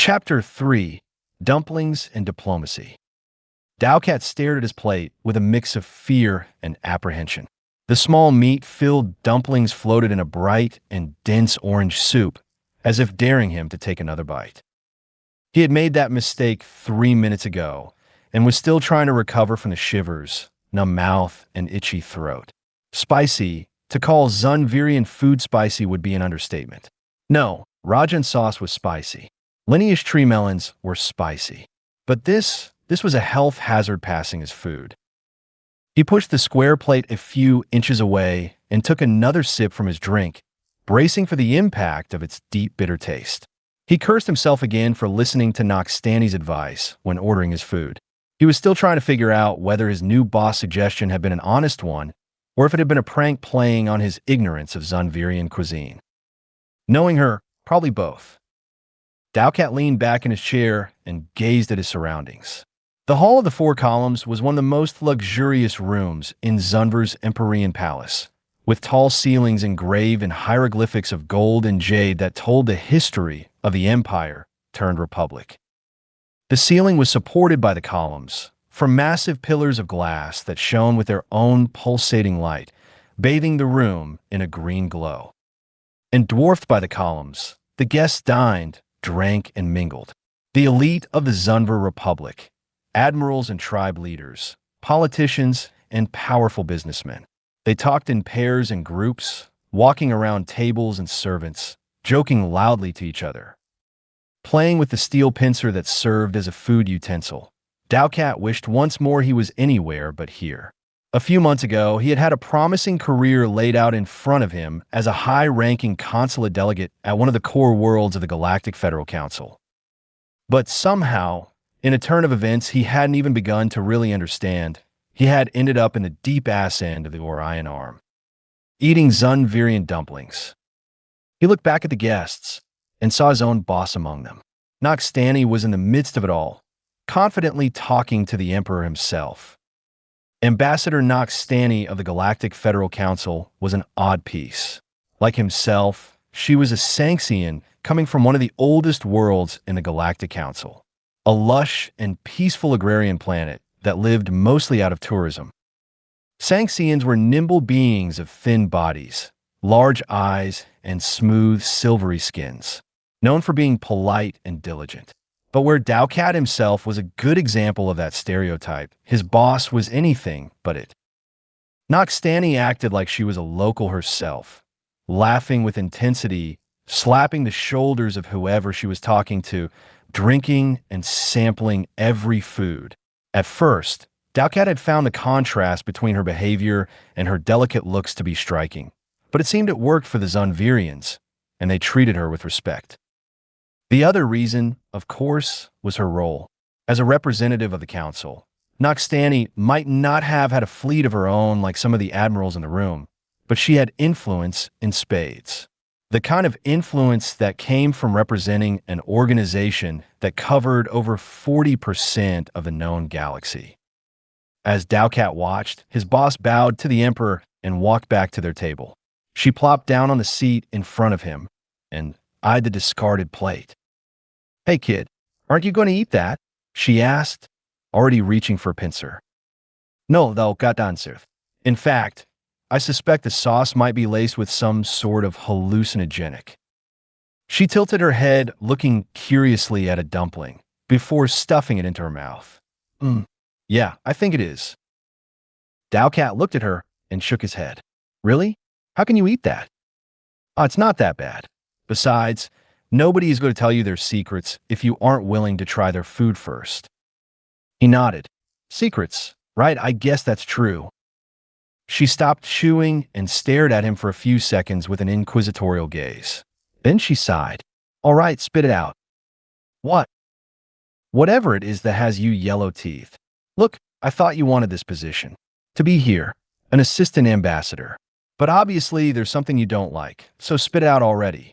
Chapter 3: Dumplings and Diplomacy. Dowcat stared at his plate with a mix of fear and apprehension. The small meat-filled dumplings floated in a bright and dense orange soup, as if daring him to take another bite. He had made that mistake 3 minutes ago, and was still trying to recover from the shivers, numb mouth, and itchy throat. Spicy, to call Zunvirian food spicy would be an understatement. No, Rajan sauce was spicy. Lineage tree melons were spicy. But this was a health hazard passing as food. He pushed the square plate a few inches away and took another sip from his drink, bracing for the impact of its deep, bitter taste. He cursed himself again for listening to Noxtani's advice when ordering his food. He was still trying to figure out whether his new boss' suggestion had been an honest one, or if it had been a prank playing on his ignorance of Zunvirian cuisine. Knowing her, probably both. Dowcat leaned back in his chair and gazed at his surroundings. The Hall of the Four Columns was one of the most luxurious rooms in Zunver's Empyrean Palace, with tall ceilings engraved in hieroglyphics of gold and jade that told the history of the Empire turned Republic. The ceiling was supported by the columns, from massive pillars of glass that shone with their own pulsating light, bathing the room in a green glow. And dwarfed by the columns, the guests dined, drank, and mingled. The elite of the Zunver Republic, admirals and tribe leaders, politicians, and powerful businessmen. They talked in pairs and groups, walking around tables and servants, joking loudly to each other. Playing with the steel pincer that served as a food utensil, Dowcat wished once more he was anywhere but here. A few months ago, he had had a promising career laid out in front of him as a high-ranking consulate delegate at one of the core worlds of the Galactic Federal Council. But somehow, in a turn of events he hadn't even begun to really understand, he had ended up in the deep ass end of the Orion Arm, eating Zunvirian dumplings. He looked back at the guests and saw his own boss among them. Noxtani was in the midst of it all, confidently talking to the Emperor himself. Ambassador Noxtani of the Galactic Federal Council was an odd piece. Like himself, she was a Sanxian coming from one of the oldest worlds in the Galactic Council, a lush and peaceful agrarian planet that lived mostly out of tourism. Sanxians were nimble beings of thin bodies, large eyes, and smooth, silvery skins, known for being polite and diligent. But where Dowcat himself was a good example of that stereotype, his boss was anything but it. Noxtani acted like she was a local herself, laughing with intensity, slapping the shoulders of whoever she was talking to, drinking and sampling every food. At first, Dowcat had found the contrast between her behavior and her delicate looks to be striking, but it seemed it worked for the Zunvirians, and they treated her with respect. The other reason, of course, was her role. As a representative of the council, Noxtani might not have had a fleet of her own like some of the admirals in the room, but she had influence in spades. The kind of influence that came from representing an organization that covered over 40% of the known galaxy. As Dowcat watched, his boss bowed to the Emperor and walked back to their table. She plopped down on the seat in front of him and eyed the discarded plate. "Hey kid, aren't you going to eat that?" she asked, already reaching for a pincer. "No, thou got answer. In fact, I suspect the sauce might be laced with some sort of hallucinogenic." She tilted her head, looking curiously at a dumpling, before stuffing it into her mouth. Yeah, I think it is." Dowcat looked at her and shook his head. "Really? How can you eat that?" "Oh, it's not that bad. Besides, nobody is going to tell you their secrets if you aren't willing to try their food first." He nodded. "Secrets, right? I guess that's true." She stopped chewing and stared at him for a few seconds with an inquisitorial gaze. Then she sighed. "All right, spit it out." "What?" "Whatever it is that has you yellow teeth. Look, I thought you wanted this position. To be here, an assistant ambassador. But obviously there's something you don't like, so spit it out already."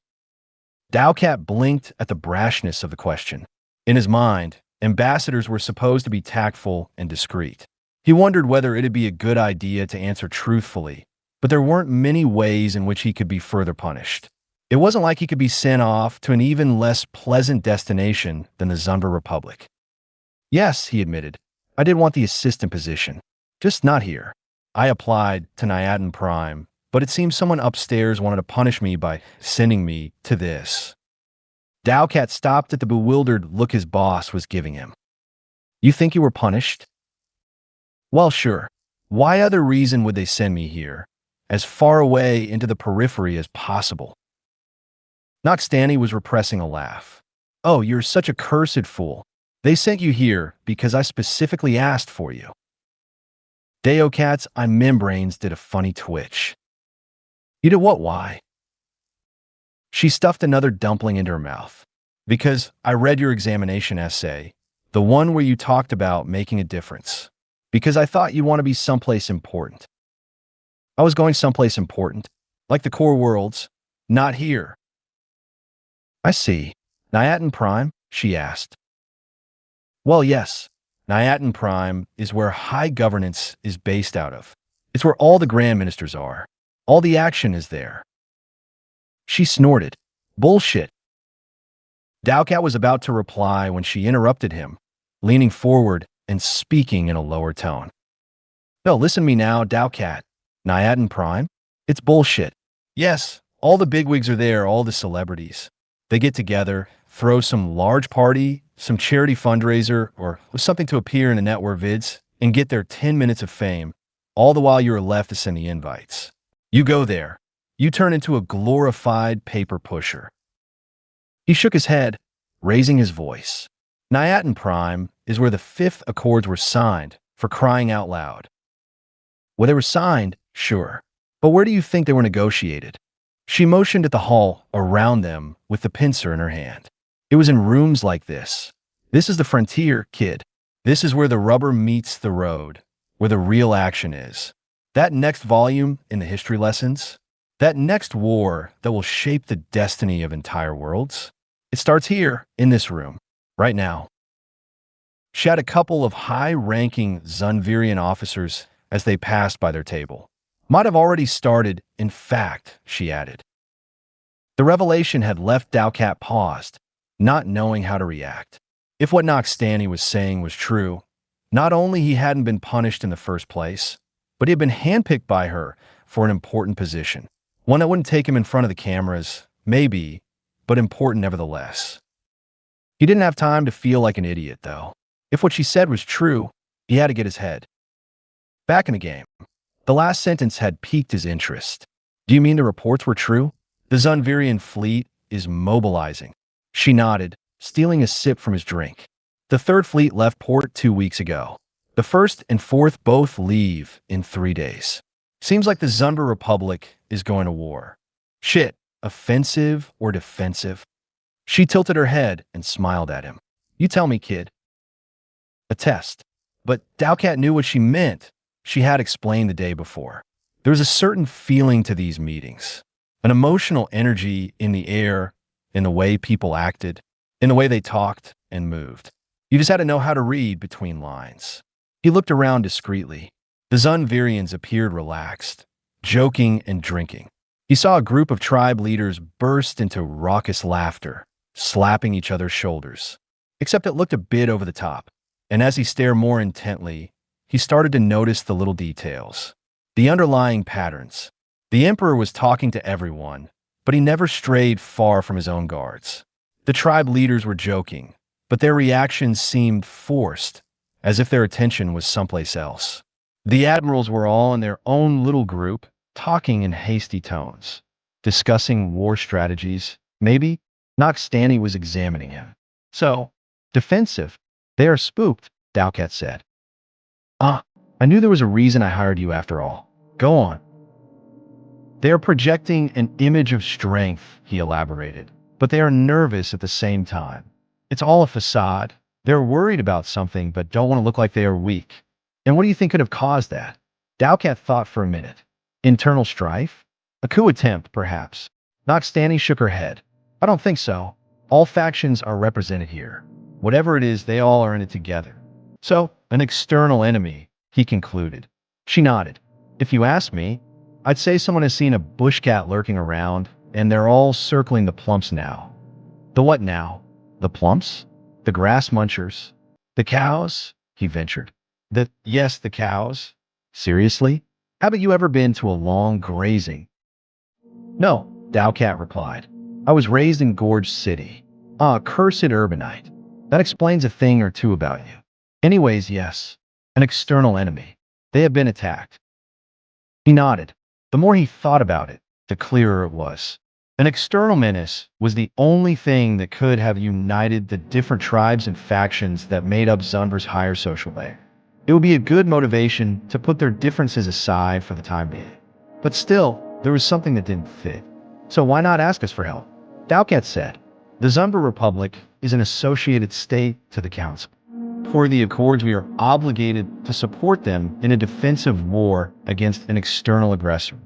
Dowcat blinked at the brashness of the question. In his mind, ambassadors were supposed to be tactful and discreet. He wondered whether it'd be a good idea to answer truthfully, but there weren't many ways in which he could be further punished. It wasn't like he could be sent off to an even less pleasant destination than the Zunva Republic. Yes, he admitted, I did want the assistant position, just not here. I applied to Nyadin Prime, but it seems someone upstairs wanted to punish me by sending me to this. Dowcat stopped at the bewildered look his boss was giving him. You think you were punished? Well, sure. Why other reason would they send me here, as far away into the periphery as possible? Noxtani was repressing a laugh. Oh, you're such a cursed fool. They sent you here because I specifically asked for you. Deocat's eye membranes did a funny twitch. You did what? Why? She stuffed another dumpling into her mouth. Because I read your examination essay, the one where you talked about making a difference. Because I thought you'd want to be someplace important. I was going someplace important, like the core worlds, not here. I see. Nyadin Prime? She asked. Well, yes. Nyadin Prime is where high governance is based out of. It's where all the Grand Ministers are. All the action is there. She snorted. Bullshit. Dowcat was about to reply when she interrupted him, leaning forward and speaking in a lower tone. No, listen to me now, Dowcat. Nyadin Prime? It's bullshit. Yes, all the bigwigs are there, all the celebrities. They get together, throw some large party, some charity fundraiser, or something to appear in the network vids, and get their 10 minutes of fame, all the while you're left to send the invites. You go there. You turn into a glorified paper pusher. He shook his head, raising his voice. Nyadin Prime is where the Fifth Accords were signed, for crying out loud. Well, they were signed, sure. But where do you think they were negotiated? She motioned at the hall around them with the pincer in her hand. It was in rooms like this. This is the frontier, kid. This is where the rubber meets the road, where the real action is. That next volume in the history lessons, that next war that will shape the destiny of entire worlds, it starts here, in this room, right now. She had a couple of high-ranking Zunvirian officers as they passed by their table. Might have already started, in fact, she added. The revelation had left Dowcat paused, not knowing how to react. If what Noxtani was saying was true, not only he hadn't been punished in the first place, but he had been handpicked by her for an important position. One that wouldn't take him in front of the cameras, maybe, but important nevertheless. He didn't have time to feel like an idiot, though. If what she said was true, he had to get his head back in the game. The last sentence had piqued his interest. Do you mean the reports were true? The Zunvirian fleet is mobilizing. She nodded, stealing a sip from his drink. The Third Fleet left port 2 weeks ago. The First and Fourth both leave in 3 days. Seems like the Zunva Republic is going to war. Shit, offensive or defensive? She tilted her head and smiled at him. You tell me, kid. A test. But Dowcat knew what she meant. She had explained the day before. There was a certain feeling to these meetings, an emotional energy in the air, in the way people acted, in the way they talked and moved. You just had to know how to read between lines. He looked around discreetly. The Zunvirians appeared relaxed, joking and drinking. He saw a group of tribe leaders burst into raucous laughter, slapping each other's shoulders. Except it looked a bit over the top, and as he stared more intently, he started to notice the little details, the underlying patterns. The Emperor was talking to everyone, but he never strayed far from his own guards. The tribe leaders were joking, but their reactions seemed forced, as if their attention was someplace else. The admirals were all in their own little group, talking in hasty tones, discussing war strategies. Maybe Noxtani was examining him. So, defensive. They are spooked, Dowcat said. I knew there was a reason I hired you after all. Go on. They are projecting an image of strength, he elaborated, but they are nervous at the same time. It's all a facade. They're worried about something but don't want to look like they are weak. And what do you think could have caused that? Dowcat thought for a minute. Internal strife? A coup attempt, perhaps. Noxtani shook her head. I don't think so. All factions are represented here. Whatever it is, they all are in it together. So, an external enemy, he concluded. She nodded. If you ask me, I'd say someone has seen a bushcat lurking around, and they're all circling the plumps now. The what now? The plumps? The grass munchers? The cows? He ventured. Yes, the cows. Seriously? Haven't you ever been to a long grazing? No, Dowcat replied. I was raised in Gorge City. Ah, cursed urbanite. That explains a thing or two about you. Anyways, yes. An external enemy. They have been attacked. He nodded. The more he thought about it, the clearer it was. An external menace was the only thing that could have united the different tribes and factions that made up Zunber's higher social layer. It would be a good motivation to put their differences aside for the time being. But still, there was something that didn't fit. So why not ask us for help? Dowcat said, the Zumber Republic is an associated state to the Council. Per the Accords, we are obligated to support them in a defensive war against an external aggressor.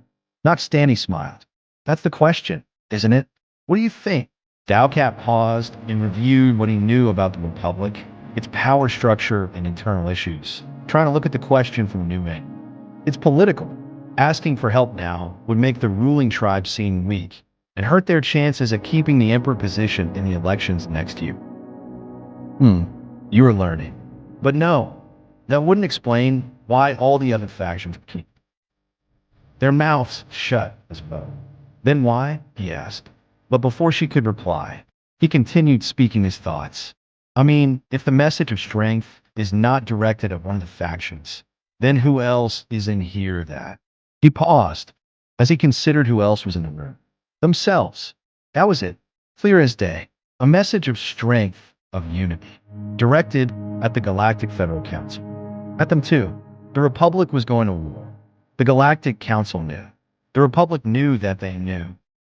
Noxtani smiled. That's the question, isn't it? What do you think? Dowcat paused and reviewed what he knew about the Republic, its power structure and internal issues, trying to look at the question from a new angle. It's political. Asking for help now would make the ruling tribe seem weak and hurt their chances at keeping the Emperor position in the elections next year. You were learning. But no, that wouldn't explain why all the other factions keep their mouths shut as well. Then why? He asked. But before she could reply, he continued speaking his thoughts. I mean, if the message of strength is not directed at one of the factions, then who else is in here that? He paused as he considered who else was in the room. Themselves. That was it. Clear as day. A message of strength, of unity, directed at the Galactic Federal Council. At them too. The Republic was going to war. The Galactic Council knew. The Republic knew that they knew,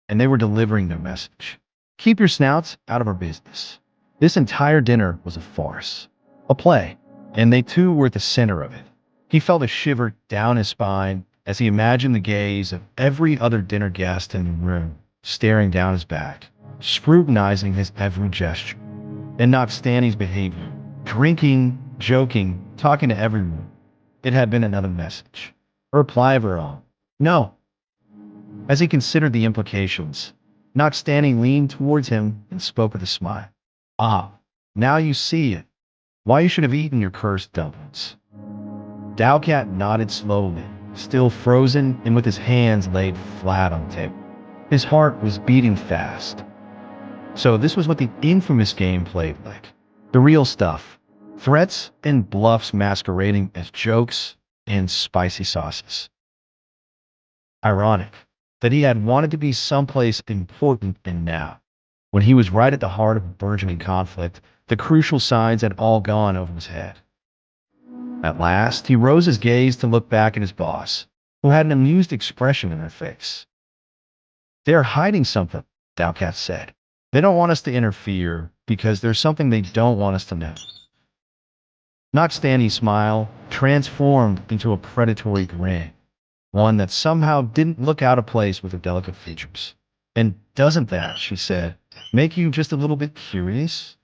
and they were delivering their message. Keep your snouts out of our business. This entire dinner was a farce, a play, and they too were at the center of it. He felt a shiver down his spine as he imagined the gaze of every other dinner guest in the room, staring down his back, scrutinizing his every gesture, and Noxtani's behavior, drinking, joking, talking to everyone. It had been another message, a reply of her own. No. As he considered the implications, Noxtani leaned towards him and spoke with a smile. Ah, now you see it. Why you should have eaten your cursed dumplings. Dowcat nodded slowly, still frozen and with his hands laid flat on the table. His heart was beating fast. So this was what the infamous game played like. The real stuff. Threats and bluffs masquerading as jokes and spicy sauces. Ironic that he had wanted to be someplace important and now, when he was right at the heart of a burgeoning conflict, the crucial signs had all gone over his head. At last, he rose his gaze to look back at his boss, who had an amused expression in her face. They are hiding something, Dowcat said. They don't want us to interfere because there's something they don't want us to know. Noxtani's smile transformed into a predatory grin, one that somehow didn't look out of place with her delicate features. And doesn't that, she said, make you just a little bit curious?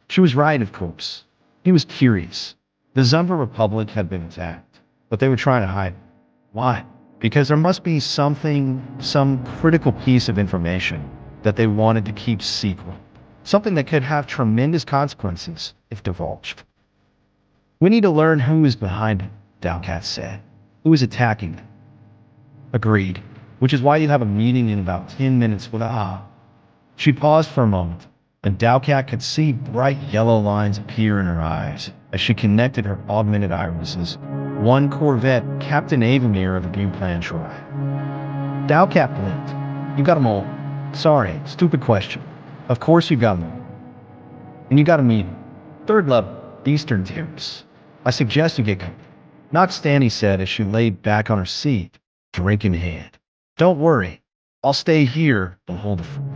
She was right, of course. He was curious. The Zumba Republic had been attacked, but they were trying to hide it. Why? Because there must be something, some critical piece of information that they wanted to keep secret. Something that could have tremendous consequences if divulged. We need to learn who is behind it, Dowcat said. Who is attacking them? Agreed. Which is why you have a meeting in about 10 minutes with She paused for a moment, and Dowcat could see bright yellow lines appear in her eyes as she connected her augmented irises. One Corvette, Captain Avamir of the New Plan Tribe. Dowcat blinked. You got them all. Sorry, stupid question. Of course you got them all. And you got a meeting. Third level, Eastern tiers. I suggest you get going. Noxtani said as she laid back on her seat, drink in hand. Don't worry. I'll stay here and hold the fort.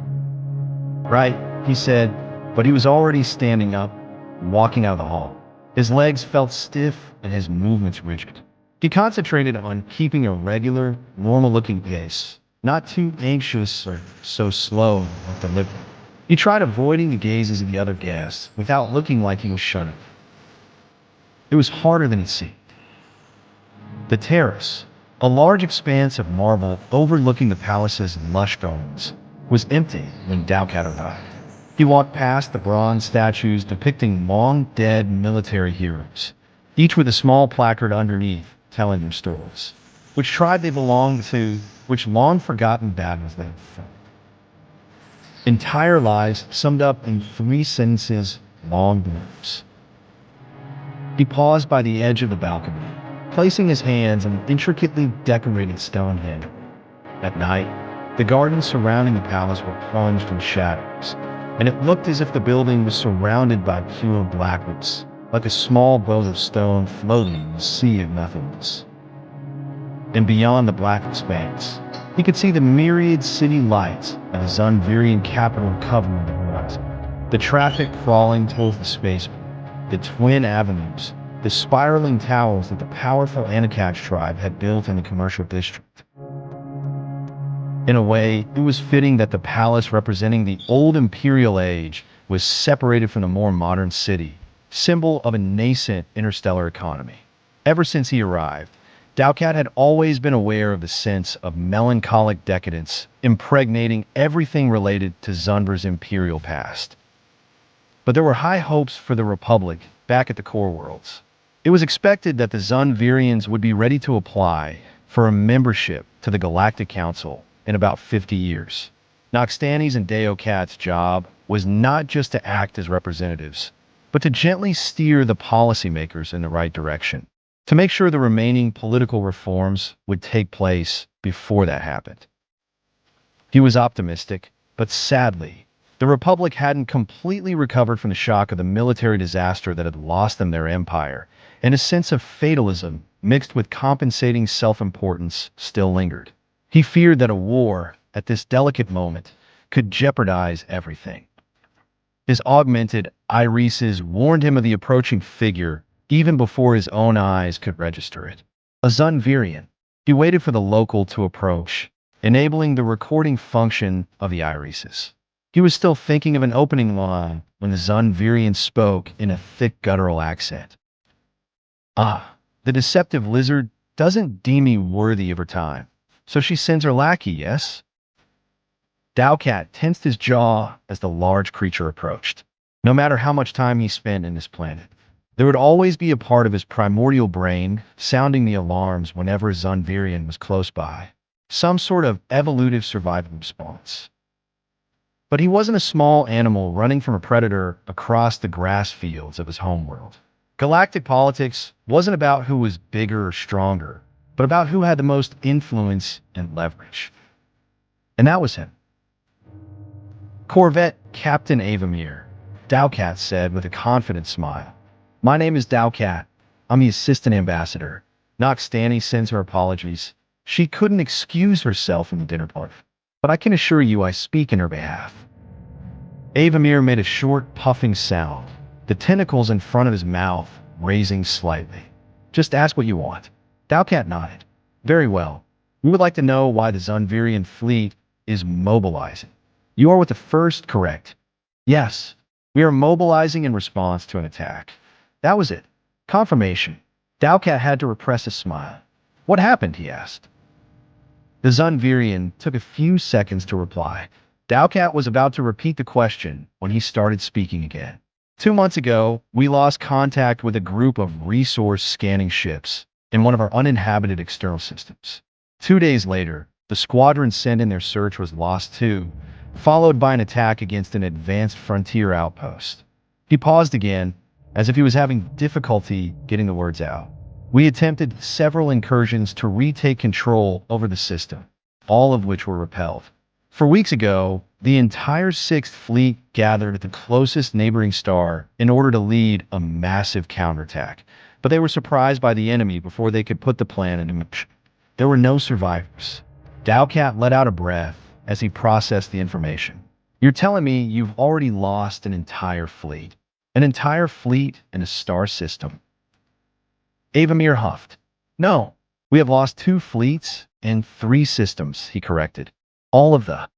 Right, he said, but he was already standing up and walking out of the hall. His legs felt stiff and his movements rigid. He concentrated on keeping a regular, normal-looking pace, not too anxious or so slow or deliberate. He tried avoiding the gazes of the other guests without looking like he was shunning. It was harder than it seemed. The terrace. A large expanse of marble overlooking the palace's lush gardens was empty when Dowcat arrived. He walked past the bronze statues depicting long-dead military heroes, each with a small placard underneath telling their stories, which tribe they belonged to, which long-forgotten battles they had fought. Entire lives summed up in 3 sentences, long words. He paused by the edge of the balcony, placing his hands on an intricately decorated stone head. At night, the gardens surrounding the palace were plunged in shadows, and it looked as if the building was surrounded by pure blackness, like a small boat of stone floating in a sea of nothingness. And beyond the black expanse, he could see the myriad city lights and the Zunvirian capital covering the horizon. The traffic crawling towards the spaceport, the twin avenues, the spiraling towers that the powerful Anakash tribe had built in the commercial district. In a way, it was fitting that the palace representing the old imperial age was separated from the more modern city, symbol of a nascent interstellar economy. Ever since he arrived, Dowcat had always been aware of the sense of melancholic decadence impregnating everything related to Zunber's imperial past. But there were high hopes for the Republic back at the Core Worlds. It was expected that the Zunvirians would be ready to apply for a membership to the Galactic Council in about 50 years. Noxtani's and Deocat's job was not just to act as representatives, but to gently steer the policymakers in the right direction, to make sure the remaining political reforms would take place before that happened. He was optimistic, but sadly, the Republic hadn't completely recovered from the shock of the military disaster that had lost them their empire, and a sense of fatalism mixed with compensating self-importance still lingered. He feared that a war, at this delicate moment, could jeopardize everything. His augmented irises warned him of the approaching figure even before his own eyes could register it. A Zunvirian. He waited for the local to approach, enabling the recording function of the irises. He was still thinking of an opening line when the Zunvirian spoke in a thick guttural accent. Ah, the deceptive lizard doesn't deem me worthy of her time, so she sends her lackey, yes? Dowcat tensed his jaw as the large creature approached. No matter how much time he spent in this planet, there would always be a part of his primordial brain sounding the alarms whenever a Zunvirian was close by. Some sort of evolutive survival response. But he wasn't a small animal running from a predator across the grass fields of his homeworld. Galactic politics wasn't about who was bigger or stronger, but about who had the most influence and leverage. And that was him. Corvette Captain Avamir, Dowcat said with a confident smile. My name is Dowcat. I'm the assistant ambassador. Noxtani sends her apologies. She couldn't excuse herself in the dinner party, but I can assure you I speak in her behalf. Avamir made a short, puffing sound, the tentacles in front of his mouth raising slightly. Just ask what you want. Dowcat nodded. Very well. We would like to know why the Zunvirian fleet is mobilizing. You are with the first, correct? Yes. We are mobilizing in response to an attack. That was it. Confirmation. Dowcat had to repress a smile. What happened, he asked. The Zunvirian took a few seconds to reply. Dowcat was about to repeat the question when he started speaking again. 2 months ago, we lost contact with a group of resource scanning ships in one of our uninhabited external systems. 2 days later, the squadron sent in their search was lost too, followed by an attack against an advanced frontier outpost. He paused again, as if he was having difficulty getting the words out. We attempted several incursions to retake control over the system, all of which were repelled. 4 weeks ago, the entire 6th Fleet gathered at the closest neighboring star in order to lead a massive counterattack, but they were surprised by the enemy before they could put the plan into motion. There were no survivors. Dowcat let out a breath as he processed the information. You're telling me you've already lost an entire fleet? An entire fleet in a star system? Avamir huffed. No, we have lost 2 fleets and 3 systems, he corrected. All of the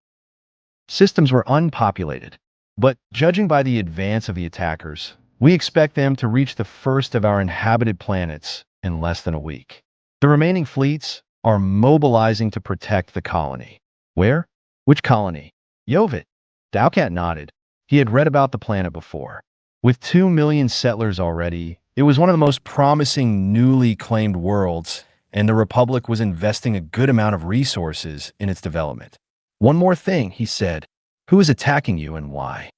systems were unpopulated, but judging by the advance of the attackers, we expect them to reach the first of our inhabited planets in less than a week. The remaining fleets are mobilizing to protect the colony. Where? Which colony? Yovit. Dowcat nodded. He had read about the planet before. With 2 million settlers already, it was one of the most promising newly claimed worlds, and the Republic was investing a good amount of resources in its development. One more thing, he said. Who is attacking you and why?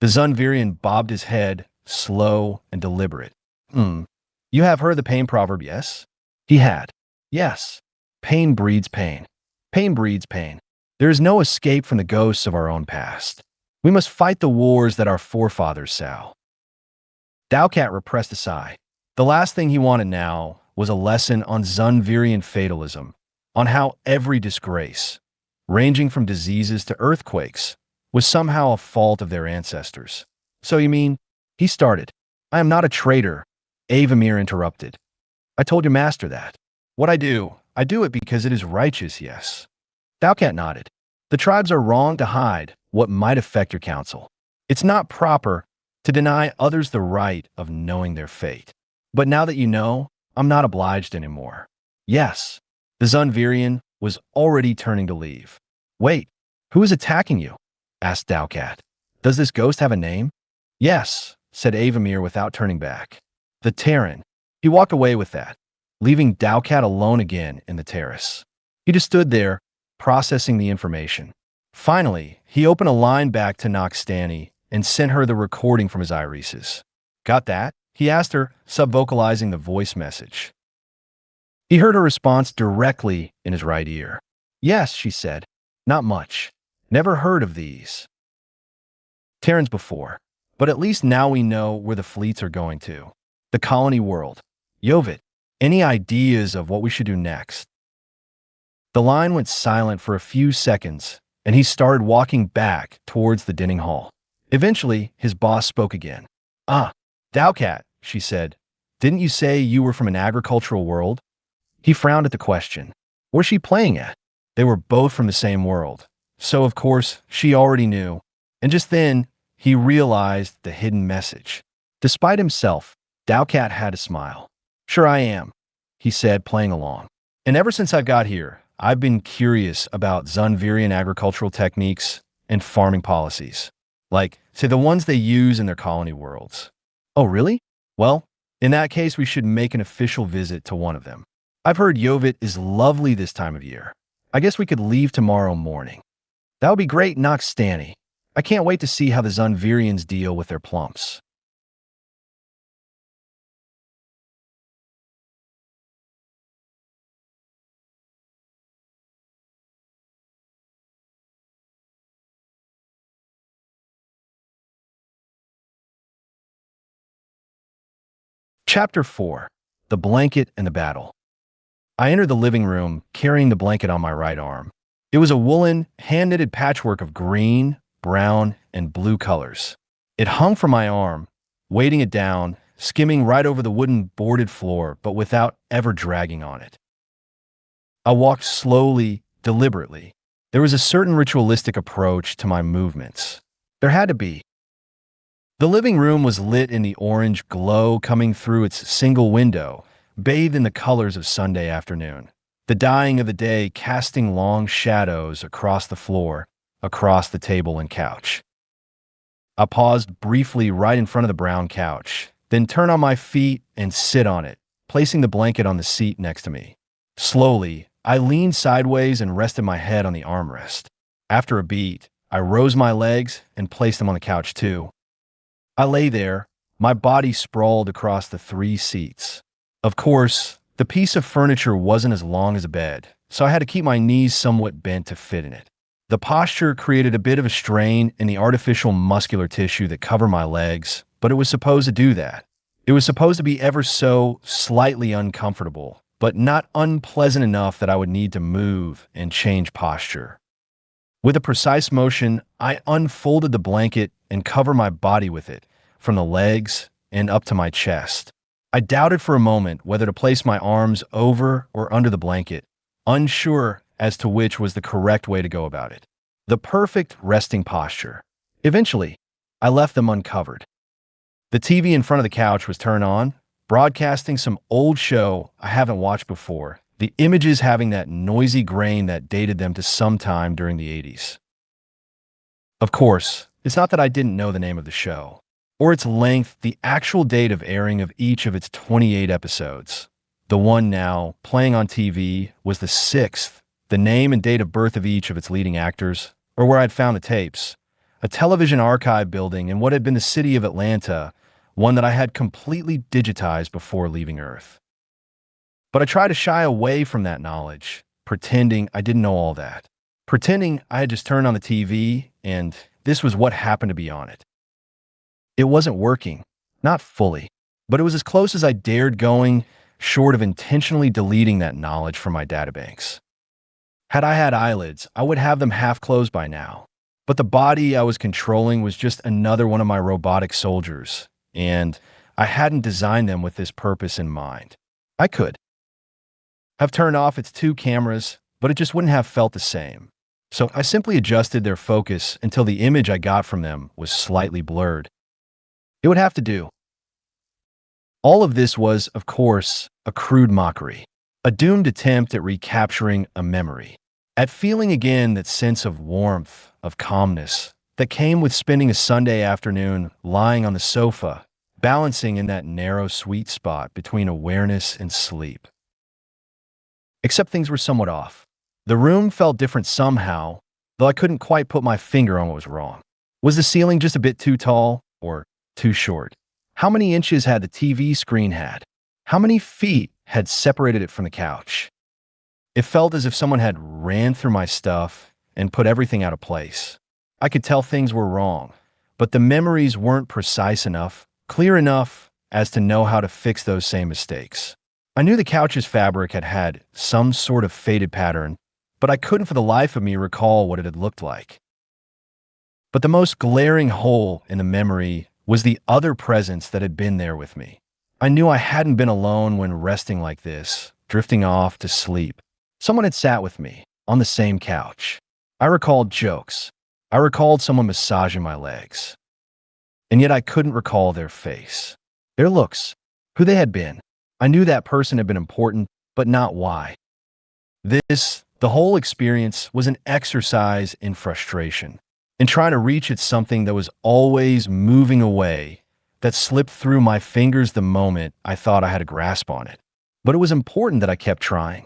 The Zunvirian bobbed his head, slow and deliberate. You have heard the pain proverb, yes? He had. Yes. Pain breeds pain. Pain breeds pain. There is no escape from the ghosts of our own past. We must fight the wars that our forefathers sow. Dowcat repressed a sigh. The last thing he wanted now was a lesson on Zunvirian fatalism, on how every disgrace, ranging from diseases to earthquakes, was somehow a fault of their ancestors. So you mean, he started. I am not a traitor, Avamir interrupted. I told your master that. What I do it because it is righteous, yes. Dowcat nodded. The tribes are wrong to hide what might affect your council. It's not proper to deny others the right of knowing their fate. But now that you know, I'm not obliged anymore. Yes, the Zunvirian was already turning to leave. Wait, who is attacking you? Asked Dowcat. Does this ghost have a name? Yes, said Avamir without turning back. The Terran. He walked away with that, leaving Dowcat alone again in the terrace. He just stood there, processing the information. Finally, he opened a line back to Noxtani and sent her the recording from his irises. Got that? He asked her, subvocalizing the voice message. He heard her response directly in his right ear. Yes, she said. Not much. Never heard of these Terrans before, but at least now we know where the fleets are going to. The colony world. Yovit, any ideas of what we should do next? The line went silent for a few seconds, and he started walking back towards the dining hall. Eventually, his boss spoke again. Dowcat, she said. Didn't you say you were from an agricultural world? He frowned at the question. Where's she playing at? They were both from the same world. So, of course, she already knew. And just then, he realized the hidden message. Despite himself, Dowcat had a smile. Sure I am, he said, playing along. And ever since I've got here, I've been curious about Zunvirian agricultural techniques and farming policies. Like, say, the ones they use in their colony worlds. Oh, really? Well, in that case, we should make an official visit to one of them. I've heard Yovit is lovely this time of year. I guess we could leave tomorrow morning. That would be great, Noxtani. I can't wait to see how the Zunvirians deal with their plumps. Chapter 4. The Blanket and the Battle. I entered the living room, carrying the blanket on my right arm. It was a woolen, hand-knitted patchwork of green, brown, and blue colors. It hung from my arm, weighting it down, skimming right over the wooden boarded floor, but without ever dragging on it. I walked slowly, deliberately. There was a certain ritualistic approach to my movements. There had to be. The living room was lit in the orange glow coming through its single window, bathed in the colors of Sunday afternoon. The dying of the day casting long shadows across the floor, across the table and couch. I paused briefly right in front of the brown couch, then turned on my feet and sit on it, placing the blanket on the seat next to me. Slowly, I leaned sideways and rested my head on the armrest. After a beat, I rose my legs and placed them on the couch too. I lay there, my body sprawled across the 3 seats. Of course, the piece of furniture wasn't as long as a bed, so I had to keep my knees somewhat bent to fit in it. The posture created a bit of a strain in the artificial muscular tissue that covered my legs, but it was supposed to do that. It was supposed to be ever so slightly uncomfortable, but not unpleasant enough that I would need to move and change posture. With a precise motion, I unfolded the blanket and covered my body with it, from the legs and up to my chest. I doubted for a moment whether to place my arms over or under the blanket, unsure as to which was the correct way to go about it. The perfect resting posture. Eventually, I left them uncovered. The TV in front of the couch was turned on, broadcasting some old show I haven't watched before, the images having that noisy grain that dated them to sometime during the 80s. Of course, it's not that I didn't know the name of the show, or its length, the actual date of airing of each of its 28 episodes. The one now playing on TV was the 6th, the name and date of birth of each of its leading actors, or where I'd found the tapes. A television archive building in what had been the city of Atlanta, one that I had completely digitized before leaving Earth. But I tried to shy away from that knowledge, pretending I didn't know all that. Pretending I had just turned on the TV and this was what happened to be on it. It wasn't working, not fully, but it was as close as I dared going, short of intentionally deleting that knowledge from my databanks. Had I had eyelids, I would have them half closed by now. But the body I was controlling was just another one of my robotic soldiers, and I hadn't designed them with this purpose in mind. I could have turned off its 2 cameras, but it just wouldn't have felt the same. So I simply adjusted their focus until the image I got from them was slightly blurred. It would have to do. All of this was, of course, a crude mockery, a doomed attempt at recapturing a memory, at feeling again that sense of warmth, of calmness, that came with spending a Sunday afternoon lying on the sofa, balancing in that narrow sweet spot between awareness and sleep. Except things were somewhat off. The room felt different somehow, though I couldn't quite put my finger on what was wrong. Was the ceiling just a bit too tall or too short? How many inches had the TV screen had? How many feet had separated it from the couch? It felt as if someone had ran through my stuff and put everything out of place. I could tell things were wrong, but the memories weren't precise enough, clear enough as to know how to fix those same mistakes. I knew the couch's fabric had had some sort of faded pattern, but I couldn't for the life of me recall what it had looked like. But the most glaring hole in the memory was the other presence that had been there with me. I knew I hadn't been alone when resting like this, drifting off to sleep. Someone had sat with me, on the same couch. I recalled jokes. I recalled someone massaging my legs. And yet I couldn't recall their face, their looks, who they had been. I knew that person had been important, but not why. The whole experience was an exercise in frustration, in trying to reach at something that was always moving away, that slipped through my fingers the moment I thought I had a grasp on it. But it was important that I kept trying.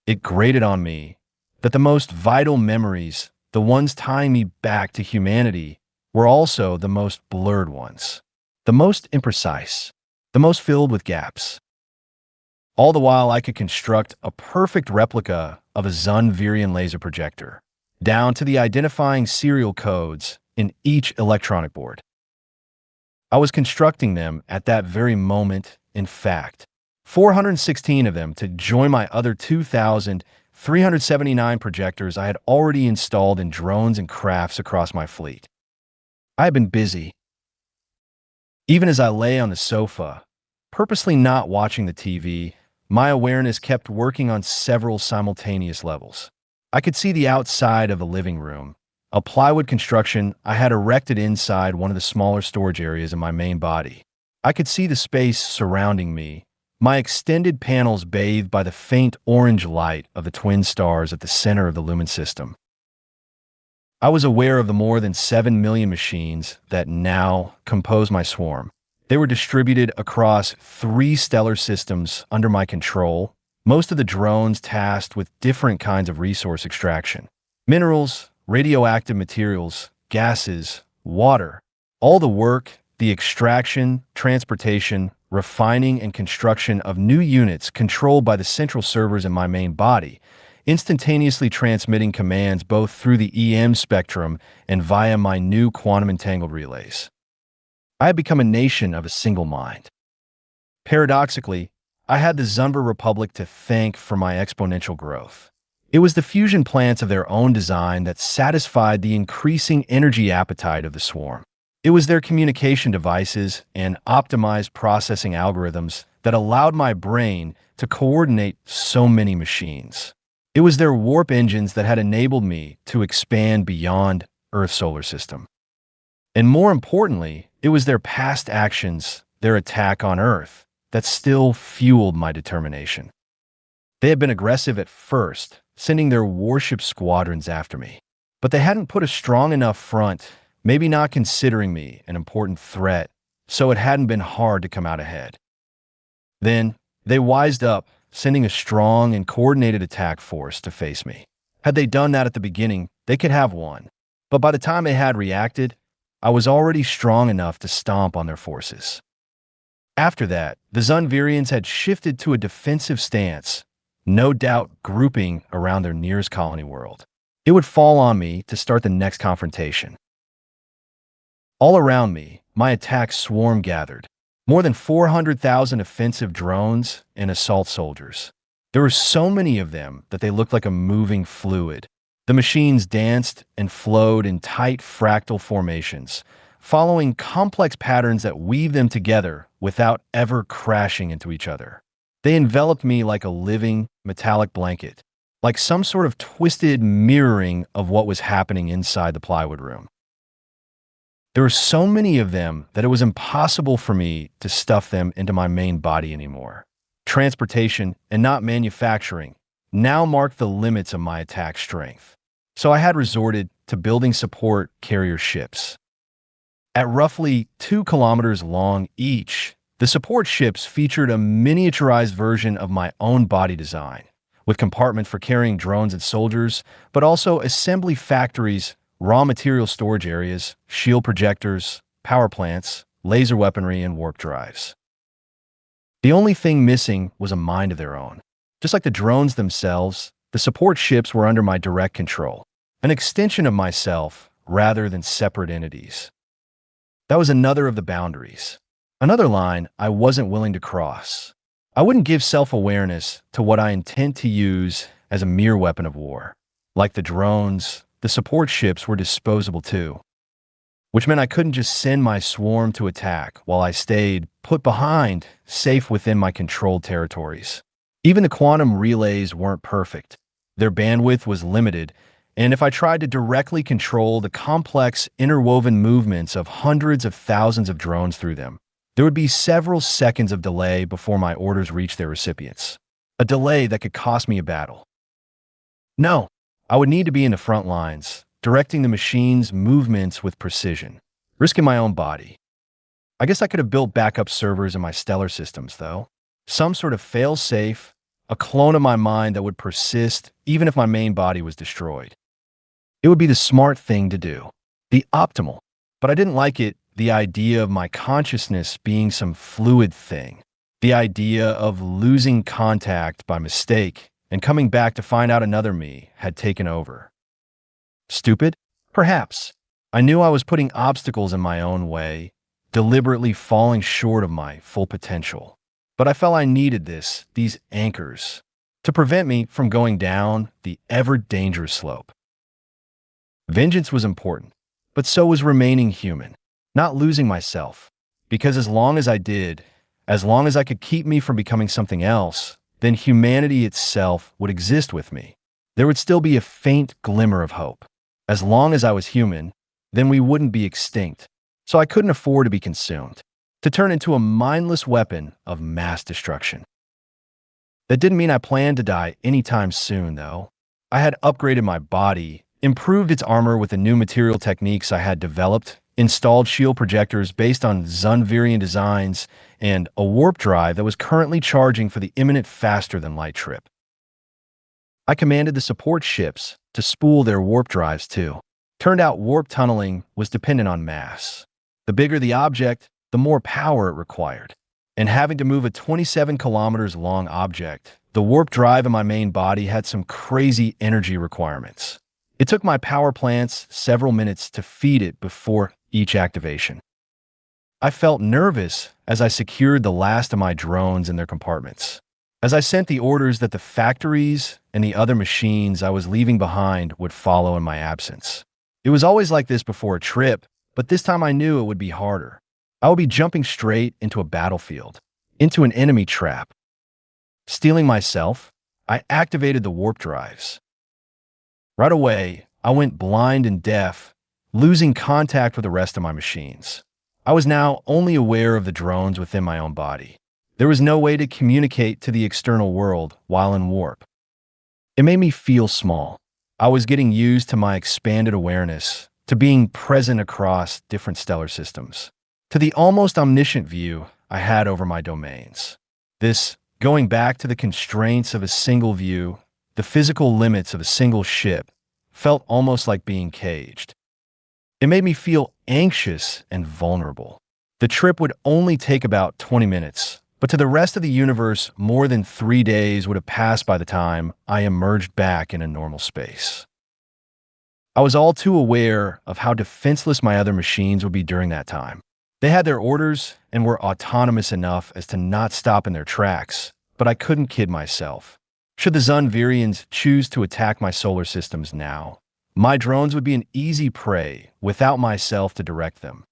It grated on me that the most vital memories, the ones tying me back to humanity, were also the most blurred ones, the most imprecise, the most filled with gaps. All the while I could construct a perfect replica of a Zun-Virion laser projector, down to the identifying serial codes in each electronic board. I was constructing them at that very moment, in fact, 416 of them to join my other 2,379 projectors I had already installed in drones and crafts across my fleet. I had been busy. Even as I lay on the sofa, purposely not watching the TV, my awareness kept working on several simultaneous levels. I could see the outside of the living room, a plywood construction I had erected inside one of the smaller storage areas in my main body. I could see the space surrounding me, my extended panels bathed by the faint orange light of the twin stars at the center of the lumen system. I was aware of the more than 7 million machines that now compose my swarm. They were distributed across 3 stellar systems under my control, most of the drones tasked with different kinds of resource extraction. Minerals, radioactive materials, gases, water. All the work, the extraction, transportation, refining, and construction of new units controlled by the central servers in my main body, instantaneously transmitting commands both through the EM spectrum and via my new quantum entangled relays. I had become a nation of a single mind. Paradoxically, I had the Zunver Republic to thank for my exponential growth. It was the fusion plants of their own design that satisfied the increasing energy appetite of the swarm. It was their communication devices and optimized processing algorithms that allowed my brain to coordinate so many machines. It was their warp engines that had enabled me to expand beyond Earth's solar system. And more importantly, it was their past actions, their attack on Earth, that still fueled my determination. They had been aggressive at first, sending their warship squadrons after me. But they hadn't put a strong enough front, maybe not considering me an important threat, so it hadn't been hard to come out ahead. Then, they wised up, sending a strong and coordinated attack force to face me. Had they done that at the beginning, they could have won. But by the time they had reacted, I was already strong enough to stomp on their forces. After that, the Zunvirians had shifted to a defensive stance, no doubt grouping around their nearest colony world. It would fall on me to start the next confrontation. All around me, my attack swarm gathered. More than 400,000 offensive drones and assault soldiers. There were so many of them that they looked like a moving fluid. The machines danced and flowed in tight fractal formations, following complex patterns that weave them together without ever crashing into each other. They enveloped me like a living, metallic blanket, like some sort of twisted mirroring of what was happening inside the plywood room. There were so many of them that it was impossible for me to stuff them into my main body anymore. Transportation, and not manufacturing, now marked the limits of my attack strength. So I had resorted to building support carrier ships. At roughly 2 kilometers long each, the support ships featured a miniaturized version of my own body design, with compartments for carrying drones and soldiers, but also assembly factories, raw material storage areas, shield projectors, power plants, laser weaponry, and warp drives. The only thing missing was a mind of their own. Just like the drones themselves, the support ships were under my direct control, an extension of myself rather than separate entities. That was another of the boundaries, another line I wasn't willing to cross. I wouldn't give self-awareness to what I intend to use as a mere weapon of war. Like the drones, the support ships were disposable too, which meant I couldn't just send my swarm to attack while I stayed put behind, safe within my controlled territories. Even the quantum relays weren't perfect. Their bandwidth was limited, and if I tried to directly control the complex, interwoven movements of hundreds of thousands of drones through them, there would be several seconds of delay before my orders reached their recipients. A delay that could cost me a battle. No, I would need to be in the front lines, directing the machine's movements with precision, risking my own body. I guess I could have built backup servers in my stellar systems, though. Some sort of fail-safe, a clone of my mind that would persist even if my main body was destroyed. It would be the smart thing to do, the optimal. But I didn't like it, the idea of my consciousness being some fluid thing, the idea of losing contact by mistake and coming back to find out another me had taken over. Stupid? Perhaps. I knew I was putting obstacles in my own way, deliberately falling short of my full potential. But I felt I needed these anchors, to prevent me from going down the ever-dangerous slope. Vengeance was important, but so was remaining human, not losing myself, because as long as I could keep me from becoming something else, then humanity itself would exist with me. There would still be a faint glimmer of hope. As long as I was human, then we wouldn't be extinct, so I couldn't afford to be consumed, to turn into a mindless weapon of mass destruction. That didn't mean I planned to die anytime soon, though. I had upgraded my body, improved its armor with the new material techniques I had developed, installed shield projectors based on Zunvirian designs, and a warp drive that was currently charging for the imminent faster-than-light trip. I commanded the support ships to spool their warp drives too. Turned out warp tunneling was dependent on mass. The bigger the object, the more power it required. And having to move a 27 kilometers long object, the warp drive in my main body had some crazy energy requirements. It took my power plants several minutes to feed it before each activation. I felt nervous as I secured the last of my drones in their compartments. As I sent the orders that the factories and the other machines I was leaving behind would follow in my absence. It was always like this before a trip, but this time I knew it would be harder. I would be jumping straight into a battlefield, into an enemy trap. Stealing myself, I activated the warp drives. Right away, I went blind and deaf, losing contact with the rest of my machines. I was now only aware of the drones within my own body. There was no way to communicate to the external world while in warp. It made me feel small. I was getting used to my expanded awareness, to being present across different stellar systems, to the almost omniscient view I had over my domains. This, going back to the constraints of a single view, the physical limits of a single ship, felt almost like being caged. It made me feel anxious and vulnerable. The trip would only take about 20 minutes, but to the rest of the universe, more than 3 days would have passed by the time I emerged back in a normal space. I was all too aware of how defenseless my other machines would be during that time. They had their orders and were autonomous enough as to not stop in their tracks, but I couldn't kid myself. Should the Zunvirians choose to attack my solar systems now, my drones would be an easy prey without myself to direct them.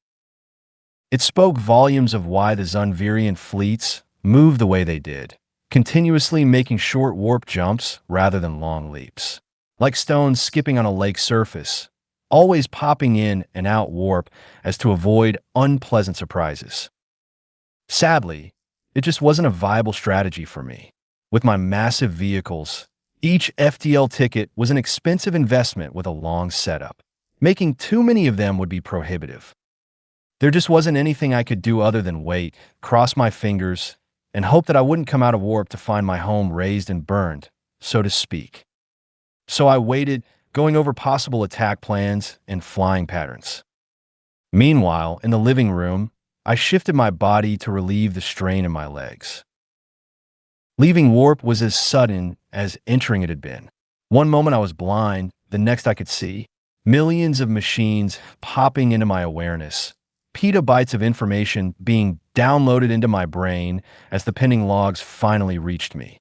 It spoke volumes of why the Zunvirian fleets moved the way they did, continuously making short warp jumps rather than long leaps. Like stones skipping on a lake surface, always popping in and out warp as to avoid unpleasant surprises. Sadly, it just wasn't a viable strategy for me. With my massive vehicles, each FTL ticket was an expensive investment with a long setup. Making too many of them would be prohibitive. There just wasn't anything I could do other than wait, cross my fingers, and hope that I wouldn't come out of warp to find my home razed and burned, so to speak. So I waited, going over possible attack plans and flying patterns. Meanwhile, in the living room, I shifted my body to relieve the strain in my legs. Leaving warp was as sudden as entering it had been. One moment I was blind, the next I could see. Millions of machines popping into my awareness. Petabytes of information being downloaded into my brain as the pending logs finally reached me.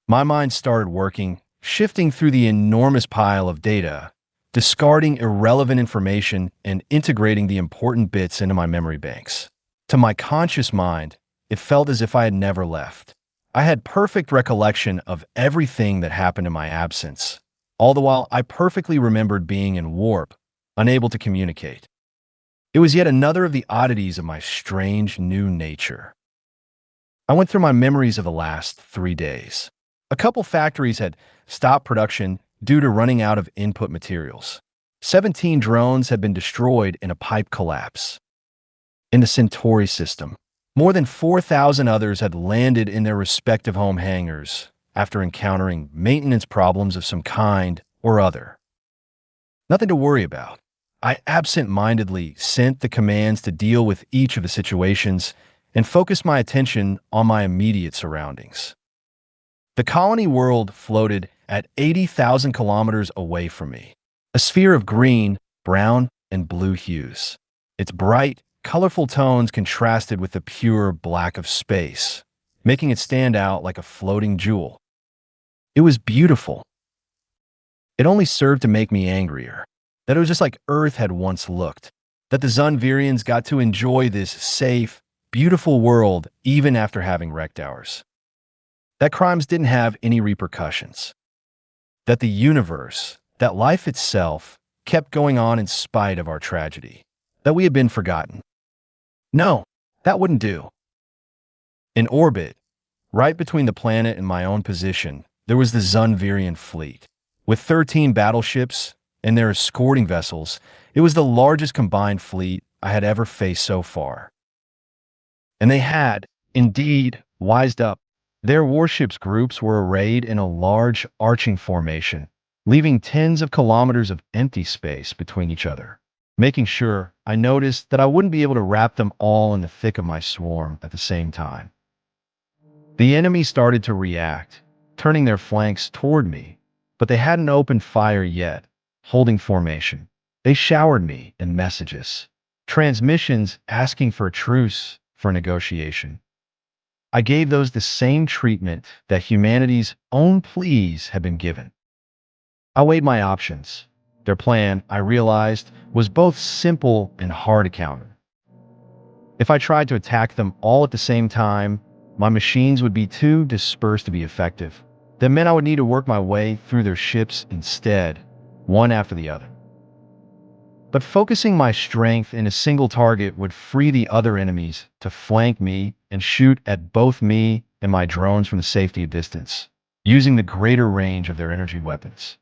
My mind started working, shifting through the enormous pile of data, discarding irrelevant information and integrating the important bits into my memory banks. To my conscious mind, it felt as if I had never left. I had perfect recollection of everything that happened in my absence, all the while I perfectly remembered being in warp, unable to communicate. It was yet another of the oddities of my strange new nature. I went through my memories of the last 3 days. A couple factories had stopped production due to running out of input materials. 17 drones had been destroyed in a pipe collapse. In the Centauri system, more than 4,000 others had landed in their respective home hangars after encountering maintenance problems of some kind or other. Nothing to worry about. I absent-mindedly sent the commands to deal with each of the situations and focused my attention on my immediate surroundings. The colony world floated at 80,000 kilometers away from me, a sphere of green, brown, and blue hues. Its bright, colorful tones contrasted with the pure black of space, making it stand out like a floating jewel. It was beautiful. It only served to make me angrier, that it was just like Earth had once looked, that the Zunvirians got to enjoy this safe, beautiful world even after having wrecked ours. That crimes didn't have any repercussions. That the universe, that life itself, kept going on in spite of our tragedy. That we had been forgotten. No, that wouldn't do. In orbit, right between the planet and my own position, there was the Zunvirian fleet. With 13 battleships and their escorting vessels, it was the largest combined fleet I had ever faced so far. And they had, indeed, wised up. Their warships groups were arrayed in a large, arching formation, leaving tens of kilometers of empty space between each other, making sure I noticed that I wouldn't be able to wrap them all in the thick of my swarm at the same time. The enemy started to react, turning their flanks toward me, but they hadn't opened fire yet. Holding formation, they showered me in messages, transmissions asking for a truce for negotiation. I gave those the same treatment that humanity's own pleas had been given. I weighed my options. Their plan, I realized, was both simple and hard to counter. If I tried to attack them all at the same time, my machines would be too dispersed to be effective. That meant I would need to work my way through their ships instead, one after the other. But focusing my strength in a single target would free the other enemies to flank me and shoot at both me and my drones from the safety of distance, using the greater range of their energy weapons.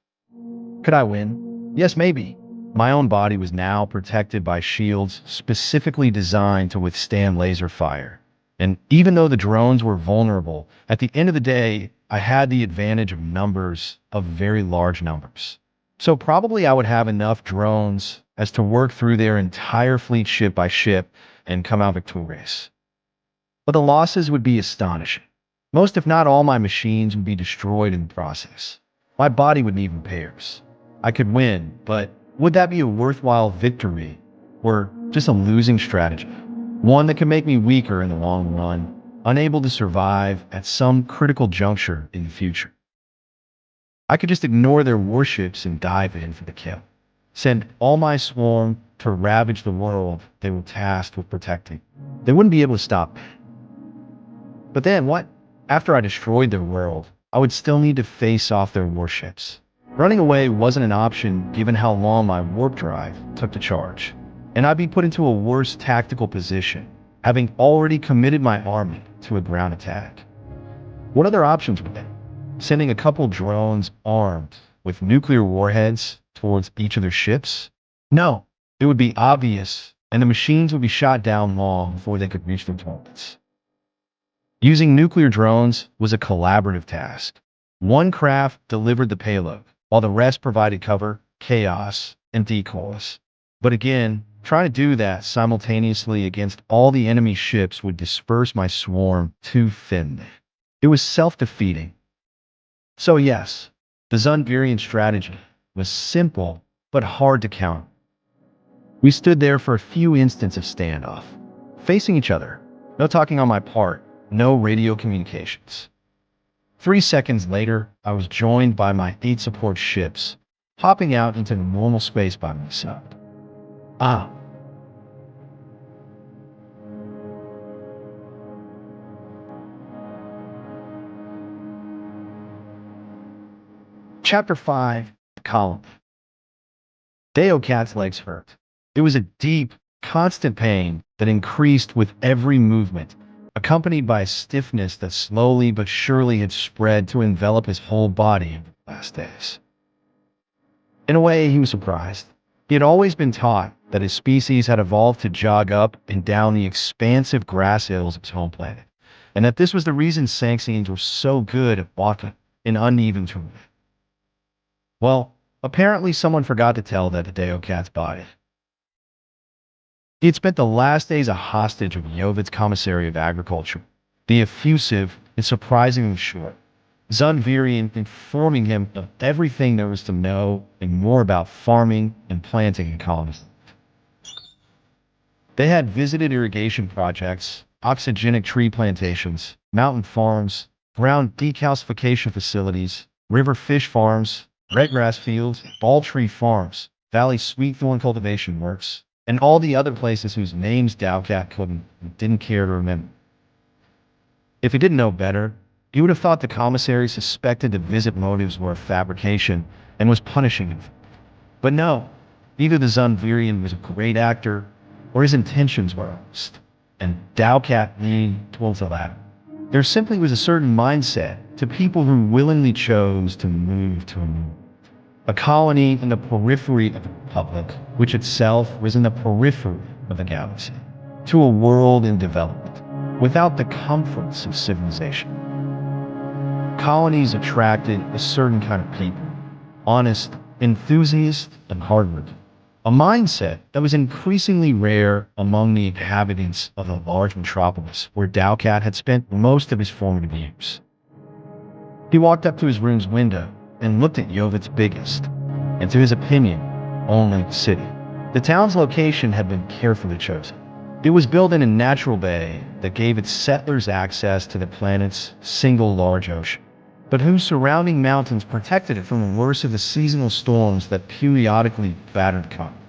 Could I win? Yes, maybe. My own body was now protected by shields specifically designed to withstand laser fire. And even though the drones were vulnerable, at the end of the day, I had the advantage of numbers, of very large numbers. So probably I would have enough drones as to work through their entire fleet ship by ship and come out victorious. But the losses would be astonishing. Most, if not all, my machines would be destroyed in the process. My body would need repairs. I could win, but would that be a worthwhile victory or just a losing strategy? One that could make me weaker in the long run, unable to survive at some critical juncture in the future. I could just ignore their warships and dive in for the kill. Send all my swarm to ravage the world they were tasked with protecting. They wouldn't be able to stop me. But then what? After I destroyed their world, I would still need to face off their warships. Running away wasn't an option given how long my warp drive took to charge. And I'd be put into a worse tactical position, having already committed my army to a ground attack. What other options were there? Sending a couple drones armed with nuclear warheads towards each of their ships? No, it would be obvious, and the machines would be shot down long before they could reach their targets. Using nuclear drones was a collaborative task. One craft delivered the payload, while the rest provided cover, chaos, and decoys. But again, trying to do that simultaneously against all the enemy ships would disperse my swarm too thinly. It was self-defeating. So yes, the Zunvirian strategy was simple but hard to counter. We stood there for a few instants of standoff, facing each other, no talking on my part, no radio communications. 3 seconds later, I was joined by my 8 support ships, hopping out into normal space by myself. Ah. Chapter 5, The Column. Deocat's legs hurt. It was a deep, constant pain that increased with every movement, accompanied by a stiffness that slowly but surely had spread to envelop his whole body in the last days. In a way, he was surprised. He had always been taught that his species had evolved to jog up and down the expansive grass hills of his home planet, and that this was the reason Sanxians were so good at walking in uneven terrain. Well, apparently someone forgot to tell that to Deocat's body. He had spent the last days a hostage of Yovid's Commissary of Agriculture, the effusive and surprisingly short Zunvirian, informing him of everything there was to know and more about farming and planting in colonies. They had visited irrigation projects, oxygenic tree plantations, mountain farms, ground decalcification facilities, river fish farms, redgrass fields, ball tree farms, valley sweetthorn cultivation works, and all the other places whose names Dowcat couldn't and didn't care to remember. If he didn't know better, he would have thought the commissary suspected the visit motives were a fabrication and was punishing him. But no, either the Zunvirian was a great actor or his intentions were honest, and Dowcat leaned towards the latter. There simply was a certain mindset to people who willingly chose to move to a colony in the periphery of the Republic, which itself was in the periphery of the galaxy, to a world in development, without the comforts of civilization. Colonies attracted a certain kind of people, honest, enthusiast, and hardworking. A mindset that was increasingly rare among the inhabitants of the large metropolis where Dowcat had spent most of his formative years. He walked up to his room's window and looked at Yovid's biggest, and to his opinion, only city. The town's location had been carefully chosen. It was built in a natural bay that gave its settlers access to the planet's single large ocean, but whose surrounding mountains protected it from the worst of the seasonal storms that periodically battered the continent.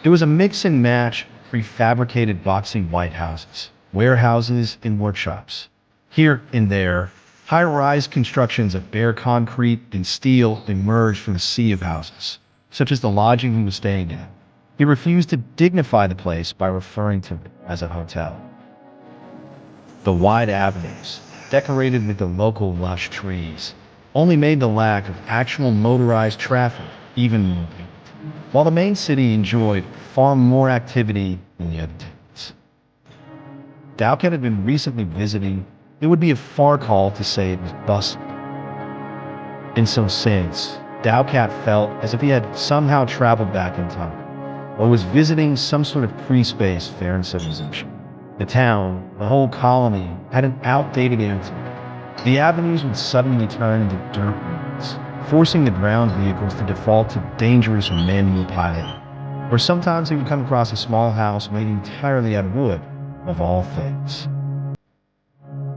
It was a mix and match of prefabricated boxy white houses, warehouses, and workshops. Here and there, high-rise constructions of bare concrete and steel emerged from a sea of houses, such as the lodging he was staying in. He refused to dignify the place by referring to it as a hotel. The wide avenues, decorated with the local lush trees, only made the lack of actual motorized traffic even more apparent. While the main city enjoyed far more activity than the other towns. Dowcat had been recently visiting. It would be a far call to say it was bustling. In some sense, Dowcat felt as if he had somehow traveled back in time, or was visiting some sort of pre-space fair civilization. The town, the whole colony, had an outdated answer. The avenues would suddenly turn into dirt roads, forcing the ground vehicles to default to dangerous manual piloting. Or sometimes he would come across a small house made entirely out of wood, of all things.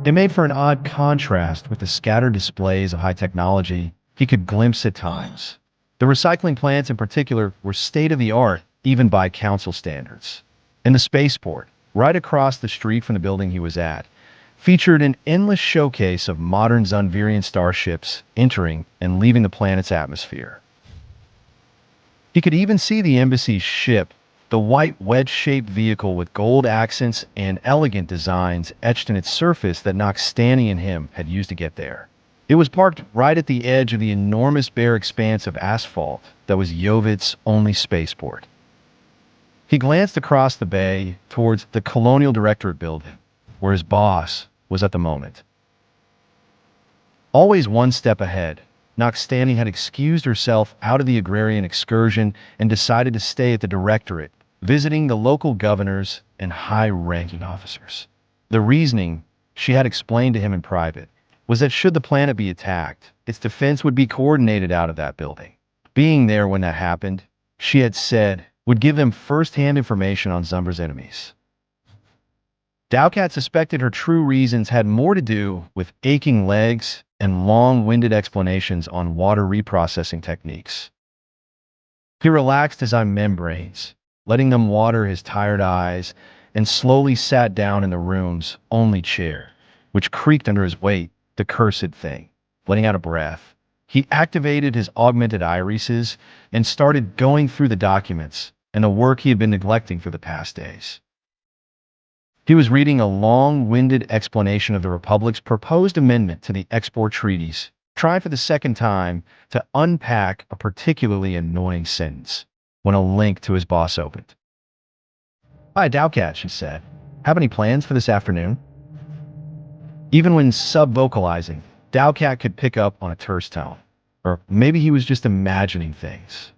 It made for an odd contrast with the scattered displays of high technology he could glimpse at times. The recycling plants in particular were state-of-the-art, even by council standards. And the spaceport, right across the street from the building he was at, featured an endless showcase of modern Zunvirian starships entering and leaving the planet's atmosphere. He could even see the embassy's ship, the white wedge-shaped vehicle with gold accents and elegant designs etched in its surface that Noxtani and him had used to get there. It was parked right at the edge of the enormous bare expanse of asphalt that was Yovet's only spaceport. He glanced across the bay towards the Colonial Directorate building, where his boss was at the moment. Always one step ahead, Noxtani had excused herself out of the agrarian excursion and decided to stay at the Directorate, visiting the local governors and high-ranking officers. The reasoning, she had explained to him in private, was that should the planet be attacked, its defense would be coordinated out of that building. Being there when that happened, she had said, would give them first-hand information on Zumbra's enemies. Dowcat suspected her true reasons had more to do with aching legs and long-winded explanations on water reprocessing techniques. He relaxed his membranes, letting them water his tired eyes, and slowly sat down in the room's only chair, which creaked under his weight, the cursed thing. Letting out a breath, he activated his augmented irises and started going through the documents and the work he had been neglecting for the past days. He was reading a long-winded explanation of the Republic's proposed amendment to the export treaties, trying for the second time to unpack a particularly annoying sentence, when a link to his boss opened. "Hi, Dowcat," she said. "Have any plans for this afternoon?" Even when sub-vocalizing, Dowcat could pick up on a terse tone. Or maybe he was just imagining things.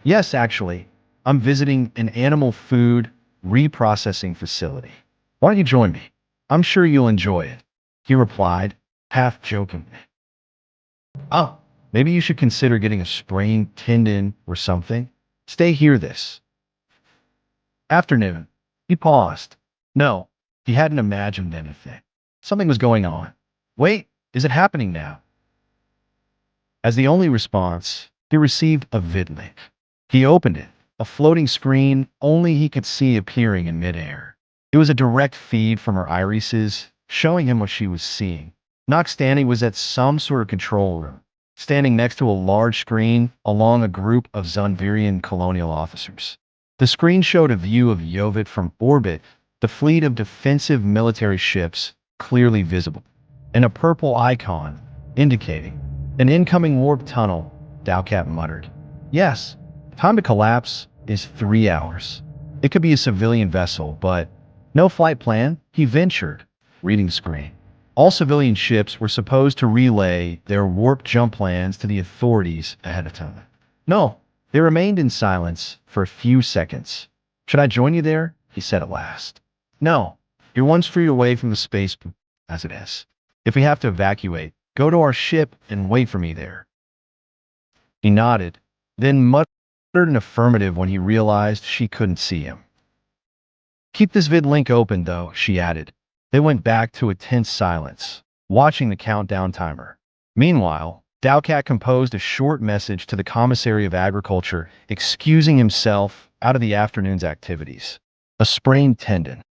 "Yes, actually. I'm visiting an animal food reprocessing facility. Why don't you join me? I'm sure you'll enjoy it," he replied, half jokingly. "Oh, maybe you should consider getting a sprained tendon or something. Stay here this afternoon." He paused. No, he hadn't imagined anything. Something was going on. Wait, is it happening now? As the only response, he received a vid link. He opened it, a floating screen only he could see appearing in midair. It was a direct feed from her irises, showing him what she was seeing. Noxtani was at some sort of control room, standing next to a large screen along a group of Zunvirian colonial officers. The screen showed a view of Yovet from orbit, the fleet of defensive military ships clearly visible, and a purple icon indicating an incoming warp tunnel. Dowcat muttered. "Yes, time to collapse is 3 hours. It could be a civilian vessel, but no flight plan," he ventured, reading the screen. All civilian ships were supposed to relay their warp jump plans to the authorities ahead of time. No, they remained in silence for a few seconds. "Should I join you there?" he said at last. "No, you're 1 street away from the space as it is. If we have to evacuate, go to our ship and wait for me there." He nodded, then muttered an affirmative when he realized she couldn't see him. "Keep this vid link open, though," she added. They went back to a tense silence, watching the countdown timer. Meanwhile, Dowcat composed a short message to the Commissary of Agriculture, excusing himself out of the afternoon's activities. A sprained tendon.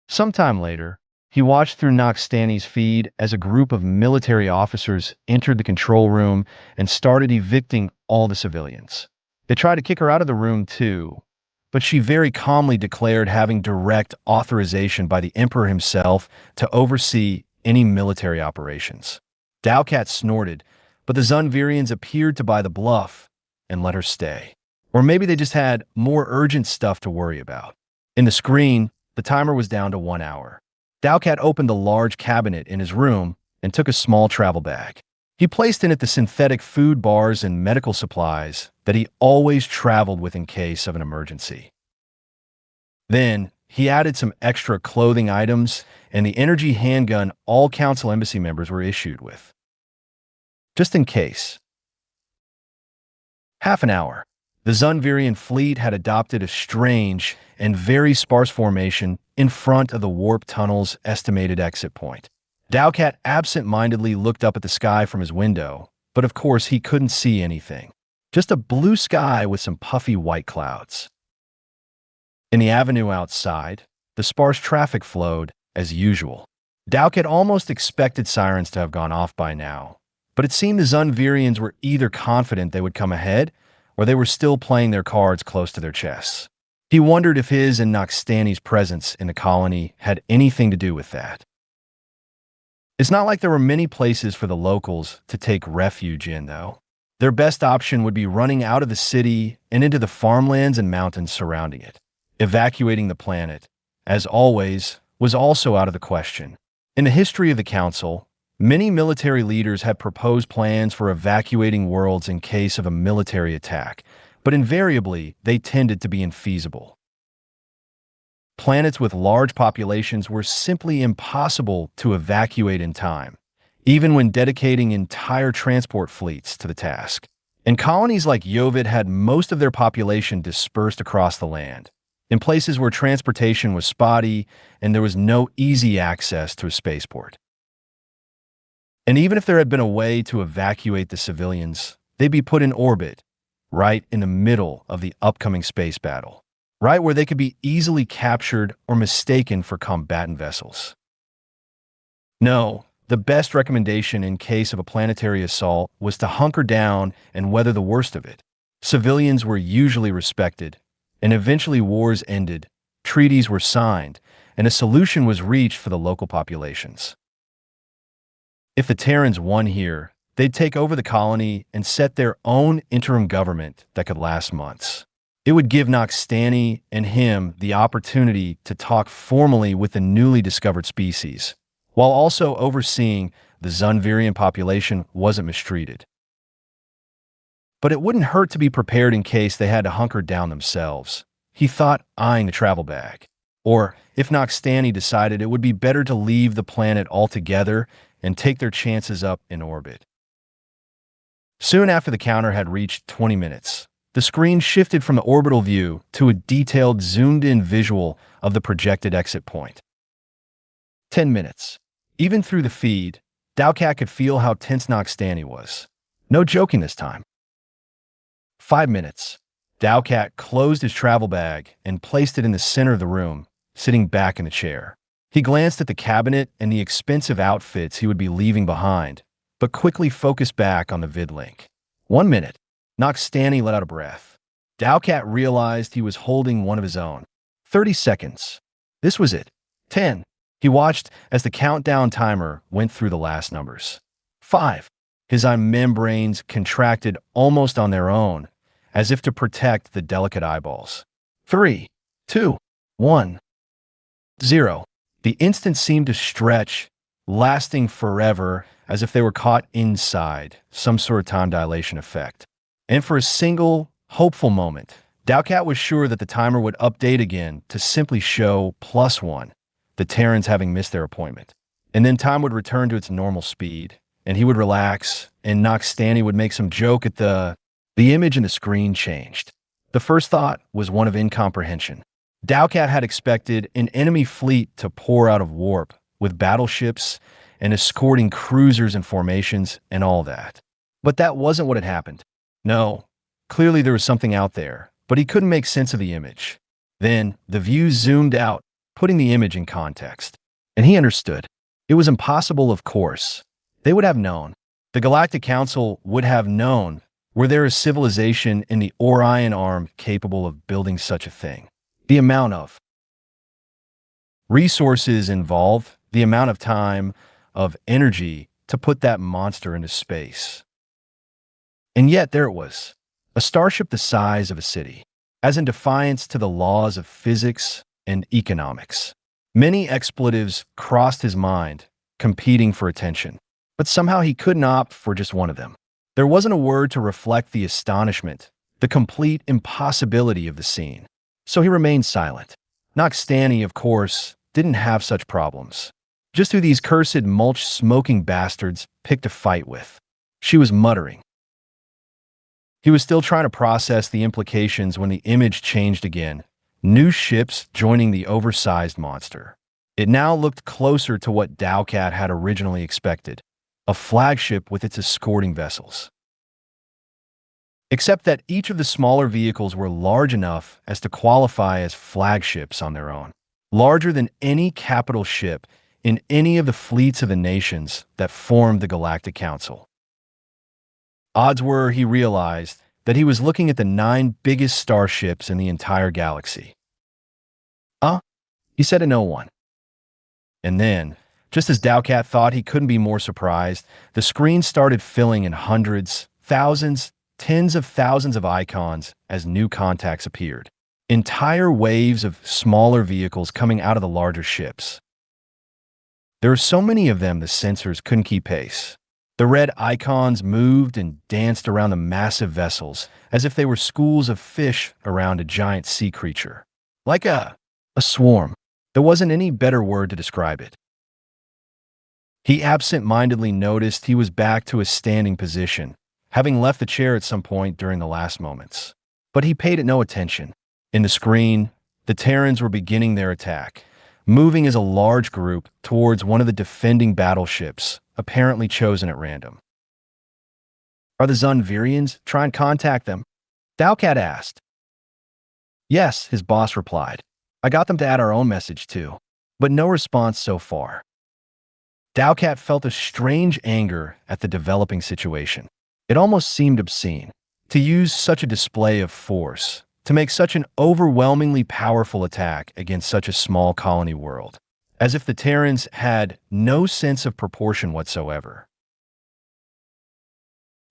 Sometime later, He watched through Noxtani's feed as a group of military officers entered the control room and started evicting all the civilians. They tried to kick her out of the room too, but she very calmly declared having direct authorization by the Emperor himself to oversee any military operations. Dowcat snorted, but the Zunvirians appeared to buy the bluff and let her stay. Or maybe they just had more urgent stuff to worry about. In the screen, the timer was down to 1 hour. Dowcat opened a large cabinet in his room and took a small travel bag. He placed in it the synthetic food bars and medical supplies that he always traveled with in case of an emergency. Then, he added some extra clothing items and the energy handgun all Council Embassy members were issued with. Just in case. Half an hour. The Zunvirian fleet had adopted a strange and very sparse formation in front of the warp tunnel's estimated exit point. Dowcat absent-mindedly looked up at the sky from his window, but of course he couldn't see anything. Just a blue sky with some puffy white clouds. In the avenue outside, the sparse traffic flowed as usual. Dowcat almost expected sirens to have gone off by now, but it seemed the Zunvirians were either confident they would come ahead or they were still playing their cards close to their chests. He wondered if his and Noxtani's presence in the colony had anything to do with that. It's not like there were many places for the locals to take refuge in, though. Their best option would be running out of the city and into the farmlands and mountains surrounding it. Evacuating the planet, as always, was also out of the question. In the history of the Council, many military leaders had proposed plans for evacuating worlds in case of a military attack, but invariably they tended to be infeasible. Planets with large populations were simply impossible to evacuate in time, even when dedicating entire transport fleets to the task. And colonies like Yovid had most of their population dispersed across the land, in places where transportation was spotty and there was no easy access to a spaceport. And even if there had been a way to evacuate the civilians, they'd be put in orbit, right in the middle of the upcoming space battle, right where they could be easily captured or mistaken for combatant vessels. No, the best recommendation in case of a planetary assault was to hunker down and weather the worst of it. Civilians were usually respected, and eventually wars ended, treaties were signed, and a solution was reached for the local populations. If the Terrans won here, they'd take over the colony and set their own interim government that could last months. It would give Noxtani and him the opportunity to talk formally with the newly discovered species, while also overseeing the Zunvirian population wasn't mistreated. But it wouldn't hurt to be prepared in case they had to hunker down themselves, he thought, eyeing the travel bag. Or, if Noxtani decided it would be better to leave the planet altogether and take their chances up in orbit. Soon after the counter had reached 20 minutes, the screen shifted from the orbital view to a detailed, zoomed-in visual of the projected exit point. 10 minutes. Even through the feed, Dowcat could feel how tense Noxtani was. No joking this time. 5 minutes. Dowcat closed his travel bag and placed it in the center of the room, sitting back in the chair. He glanced at the cabinet and the expensive outfits he would be leaving behind, but quickly focused back on the vidlink. 1 minute. Noxtani let out a breath. Dowcat realized he was holding one of his own. 30 seconds. This was it. 10. He watched as the countdown timer went through the last numbers. 5. His eye membranes contracted almost on their own, as if to protect the delicate eyeballs. 3, 2, 1, 0. The instant seemed to stretch, lasting forever, as if they were caught inside some sort of time dilation effect. And for a single, hopeful moment, Dowcat was sure that the timer would update again to simply show +1, the Terrans having missed their appointment. And then time would return to its normal speed, and he would relax, and Noxtani would make some joke at the image in the screen changed. The first thought was one of incomprehension. Dowcat had expected an enemy fleet to pour out of warp, with battleships and escorting cruisers and formations and all that. But that wasn't what had happened. No, clearly there was something out there, but he couldn't make sense of the image. Then, the view zoomed out, putting the image in context. And he understood. It was impossible, of course. They would have known. The Galactic Council would have known were there a civilization in the Orion Arm capable of building such a thing. The amount of resources involved, the amount of time, of energy to put that monster into space. And yet there it was, a starship the size of a city, as in defiance to the laws of physics and economics. Many expletives crossed his mind, competing for attention, but somehow he couldn't opt for just one of them. There wasn't a word to reflect the astonishment, the complete impossibility of the scene. So he remained silent. Noxtani, of course, didn't have such problems. Just who these cursed mulch-smoking bastards picked a fight with. She was muttering. He was still trying to process the implications when the image changed again. New ships joining the oversized monster. It now looked closer to what Dowcat had originally expected, a flagship with its escorting vessels. Except that each of the smaller vehicles were large enough as to qualify as flagships on their own, larger than any capital ship in any of the fleets of the nations that formed the Galactic Council. Odds were, he realized, that he was looking at the 9 biggest starships in the entire galaxy. He said to no one. And then, just as Dowcat thought he couldn't be more surprised, the screen started filling in hundreds, thousands, tens of thousands of icons as new contacts appeared. Entire waves of smaller vehicles coming out of the larger ships. There were so many of them the sensors couldn't keep pace. The red icons moved and danced around the massive vessels as if they were schools of fish around a giant sea creature. Like a swarm. There wasn't any better word to describe it. He absent-mindedly noticed he was back to a standing position, having left the chair at some point during the last moments. But he paid it no attention. In the screen, the Terrans were beginning their attack, moving as a large group towards one of the defending battleships, apparently chosen at random. Are the Zunvirians? Try and contact them? Dowcat asked. Yes, his boss replied. I got them to add our own message too, but no response so far. Dowcat felt a strange anger at the developing situation. It almost seemed obscene to use such a display of force, to make such an overwhelmingly powerful attack against such a small colony world, as if the Terrans had no sense of proportion whatsoever.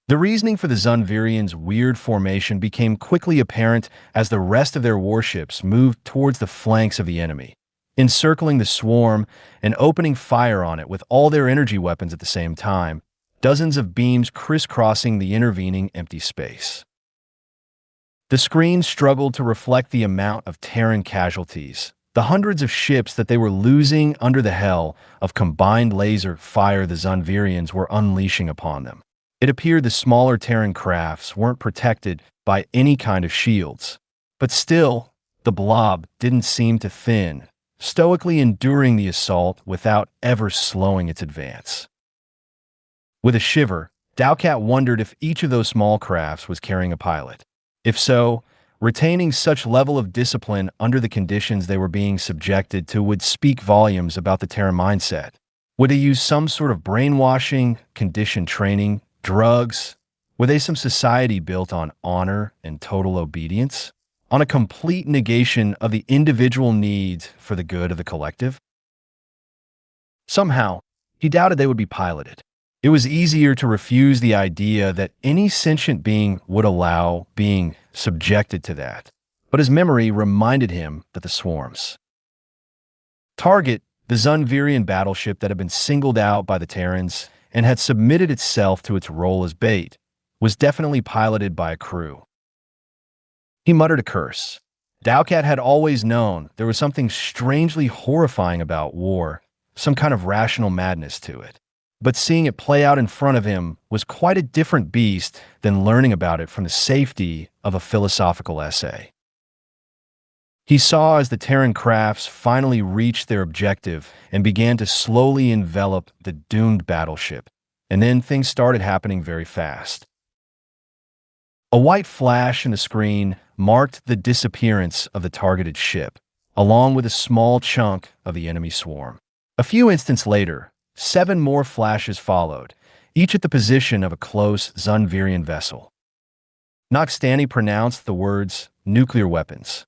The reasoning for the Zunvirians' weird formation became quickly apparent as the rest of their warships moved towards the flanks of the enemy, encircling the swarm and opening fire on it with all their energy weapons at the same time, dozens of beams crisscrossing the intervening empty space. The screen struggled to reflect the amount of Terran casualties, the hundreds of ships that they were losing under the hell of combined laser fire the Zunvirians were unleashing upon them. It appeared the smaller Terran crafts weren't protected by any kind of shields. But still, the blob didn't seem to thin, stoically enduring the assault without ever slowing its advance. With a shiver, Dowcat wondered if each of those small crafts was carrying a pilot. If so, retaining such level of discipline under the conditions they were being subjected to would speak volumes about the Terran mindset. Would they use some sort of brainwashing, conditioned training, drugs? Were they some society built on honor and total obedience? On a complete negation of the individual needs for the good of the collective? Somehow, he doubted they would be piloted. It was easier to refuse the idea that any sentient being would allow being subjected to that. But his memory reminded him that the swarms. Target, the Zunvirian battleship that had been singled out by the Terrans and had submitted itself to its role as bait, was definitely piloted by a crew. He muttered a curse. Dowcat had always known there was something strangely horrifying about war, some kind of rational madness to it. But seeing it play out in front of him was quite a different beast than learning about it from the safety of a philosophical essay. He saw as the Terran crafts finally reached their objective and began to slowly envelop the doomed battleship, and then things started happening very fast. A white flash in the screen marked the disappearance of the targeted ship, along with a small chunk of the enemy swarm. A few instants later, 7 more flashes followed, each at the position of a close Zunvirian vessel. Nokstani pronounced the words, "nuclear weapons."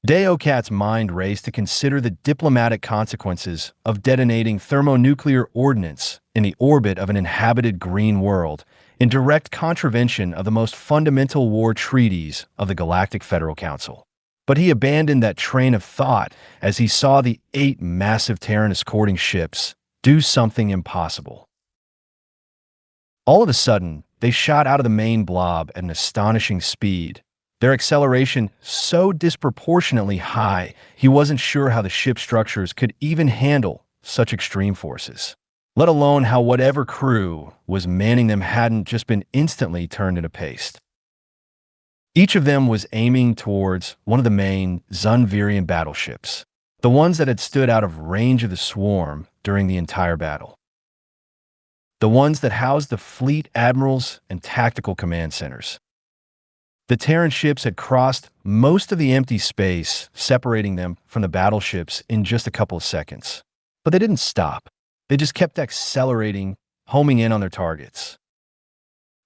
Daokat's mind raced to consider the diplomatic consequences of detonating thermonuclear ordnance in the orbit of an inhabited green world, in direct contravention of the most fundamental war treaties of the Galactic Federal Council. But he abandoned that train of thought as he saw the 8 massive Terran escorting ships do something impossible. All of a sudden, they shot out of the main blob at an astonishing speed, their acceleration so disproportionately high he wasn't sure how the ship structures could even handle such extreme forces, let alone how whatever crew was manning them hadn't just been instantly turned into paste. Each of them was aiming towards one of the main Zunvirian battleships, the ones that had stood out of range of the swarm during the entire battle. The ones that housed the fleet admirals and tactical command centers. The Terran ships had crossed most of the empty space, separating them from the battleships in just a couple of seconds. But they didn't stop. They just kept accelerating, homing in on their targets.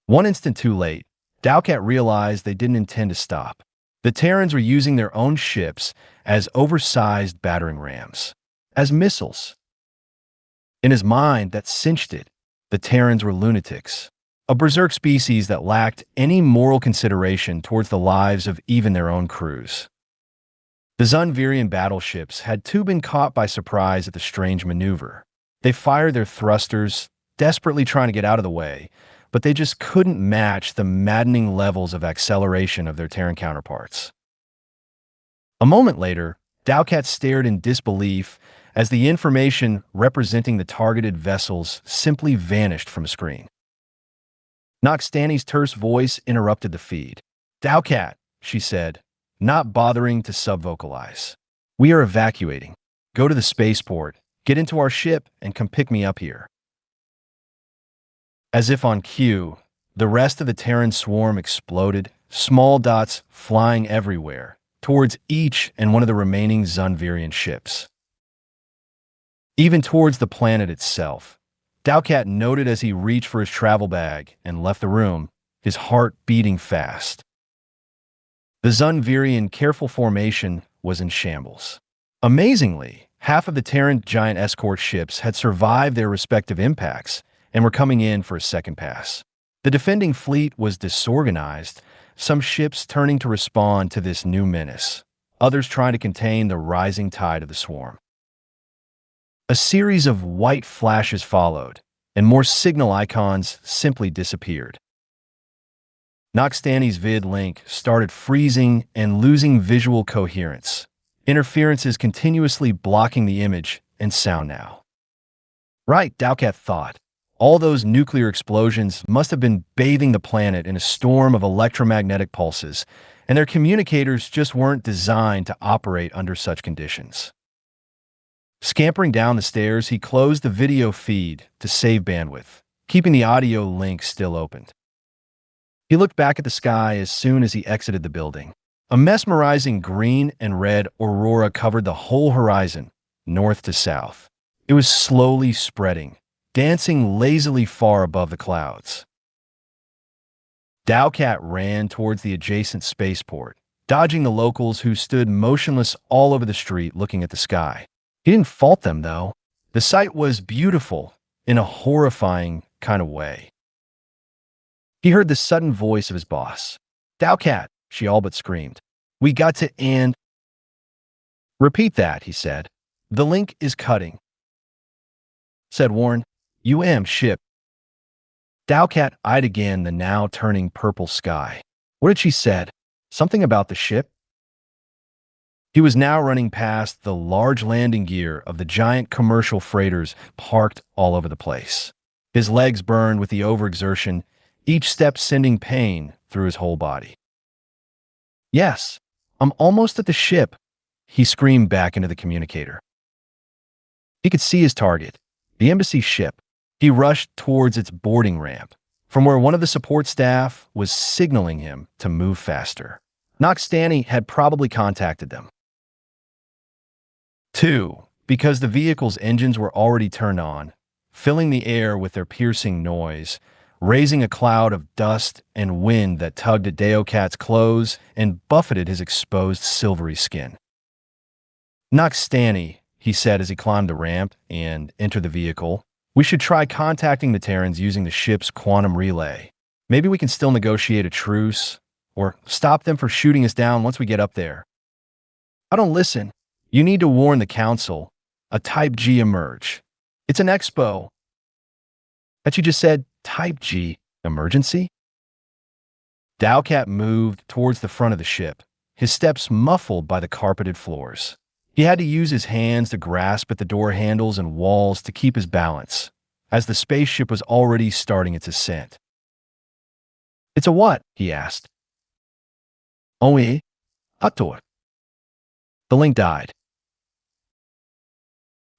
One instant too late, Daokat realized they didn't intend to stop. The Terrans were using their own ships as oversized battering rams, as missiles. In his mind, that cinched it. The Terrans were lunatics, a berserk species that lacked any moral consideration towards the lives of even their own crews. The Zunvirian battleships had too been caught by surprise at the strange maneuver. They fired their thrusters, desperately trying to get out of the way, but they just couldn't match the maddening levels of acceleration of their Terran counterparts. A moment later, Daokat stared in disbelief as the information representing the targeted vessels simply vanished from a screen. Nokstani's terse voice interrupted the feed. "Daokat," she said, not bothering to subvocalize. "We are evacuating. Go to the spaceport, get into our ship, and come pick me up here." As if on cue, the rest of the Terran swarm exploded, small dots flying everywhere, towards each and one of the remaining Zunvirian ships. Even towards the planet itself. Daokat noted as he reached for his travel bag and left the room, his heart beating fast. The Zunvirian careful formation was in shambles. Amazingly, half of the Terran giant escort ships had survived their respective impacts and were coming in for a second pass. The defending fleet was disorganized, some ships turning to respond to this new menace, others trying to contain the rising tide of the swarm. A series of white flashes followed, and more signal icons simply disappeared. Nokstani's vid link started freezing and losing visual coherence, interferences continuously blocking the image and sound now. Right, Daokat thought. All those nuclear explosions must have been bathing the planet in a storm of electromagnetic pulses, and their communicators just weren't designed to operate under such conditions. Scampering down the stairs, he closed the video feed to save bandwidth, keeping the audio link still opened. He looked back at the sky as soon as he exited the building. A mesmerizing green and red aurora covered the whole horizon, north to south. It was slowly spreading, dancing lazily far above the clouds. Daokat ran towards the adjacent spaceport, dodging the locals who stood motionless all over the street looking at the sky. He didn't fault them, though. The sight was beautiful in a horrifying kind of way. He heard the sudden voice of his boss. "Daokat," she all but screamed. "We got to end." "Repeat that," he said. "The link is cutting," said Warren. Ship. Daokat eyed again the now turning purple sky. What had she said? Something about the ship? He was now running past the large landing gear of the giant commercial freighters parked all over the place. His legs burned with the overexertion, each step sending pain through his whole body. "Yes, I'm almost at the ship," he screamed back into the communicator. He could see his target, the embassy ship. He rushed towards its boarding ramp, from where one of the support staff was signaling him to move faster. Nokstani had probably contacted them. 2. Because the vehicle's engines were already turned on, filling the air with their piercing noise, raising a cloud of dust and wind that tugged at Daokat's clothes and buffeted his exposed silvery skin. Noxtani, he said as he climbed the ramp and entered the vehicle, we should try contacting the Terrans using the ship's quantum relay. Maybe we can still negotiate a truce, or stop them from shooting us down once we get up there. I don't listen. You need to warn the Council. A Type G emerge. It's an expo. But you just said Type G emergency? Dowcat moved towards the front of the ship, his steps muffled by the carpeted floors. He had to use his hands to grasp at the door handles and walls to keep his balance, as the spaceship was already starting its ascent. It's a what? He asked. Oui, Ator. The link died.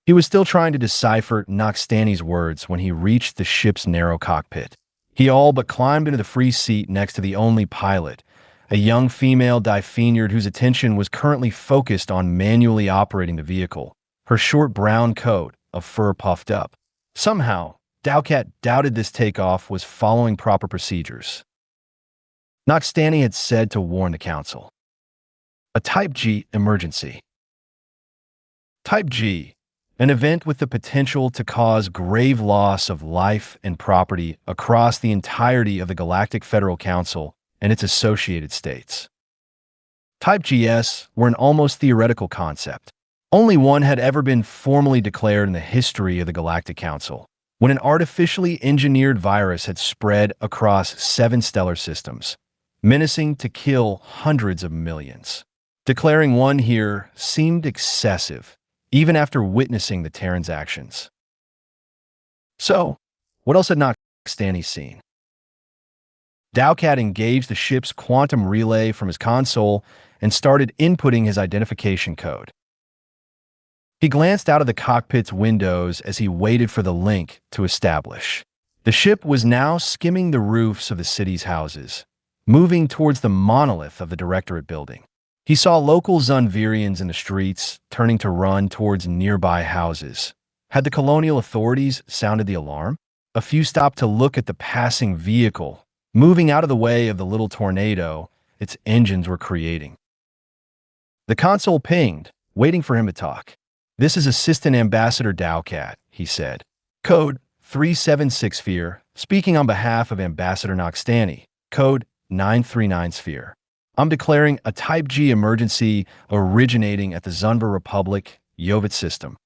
He was still trying to decipher Noxtani's words when he reached the ship's narrow cockpit. He all but climbed into the free seat next to the only pilot, a young female Difeniard whose attention was currently focused on manually operating the vehicle, her short brown coat of fur puffed up. Somehow, Dowcat doubted this takeoff was following proper procedures. Noxtani had said to warn the Council. A Type G emergency. Type G, an event with the potential to cause grave loss of life and property across the entirety of the Galactic Federal Council and its associated states. Type GS were an almost theoretical concept. Only one had ever been formally declared in the history of the Galactic Council, when an artificially engineered virus had spread across 7 stellar systems, menacing to kill hundreds of millions. Declaring one here seemed excessive, even after witnessing the Terran's actions. So, what else had Noxtani seen? Dowcat engaged the ship's quantum relay from his console and started inputting his identification code. He glanced out of the cockpit's windows as he waited for the link to establish. The ship was now skimming the roofs of the city's houses, moving towards the monolith of the Directorate building. He saw local Zunvirians in the streets, turning to run towards nearby houses. Had the colonial authorities sounded the alarm? A few stopped to look at the passing vehicle, moving out of the way of the little tornado its engines were creating. The console pinged, waiting for him to talk. This is Assistant Ambassador Dowcat, he said. Code 376 Sphere, speaking on behalf of Ambassador Noxtani. Code 939 Sphere. I'm declaring a Type G emergency originating at the Zunvar Republic Yovit system.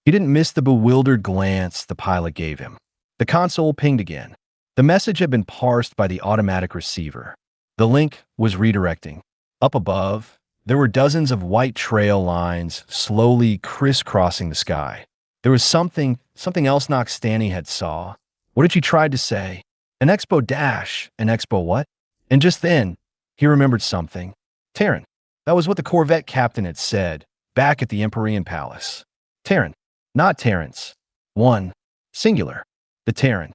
He didn't miss the bewildered glance the pilot gave him. The console pinged again. The message had been parsed by the automatic receiver. The link was redirecting. Up above, there were dozens of white trail lines slowly crisscrossing the sky. There was something else Noxtani had saw. What had she tried to say? An expo dash. An expo what? And just then, he remembered something. Terran. That was what the Corvette captain had said, back at the Empyrean Palace. Terran. Not Terrans. One. Singular. The Terran.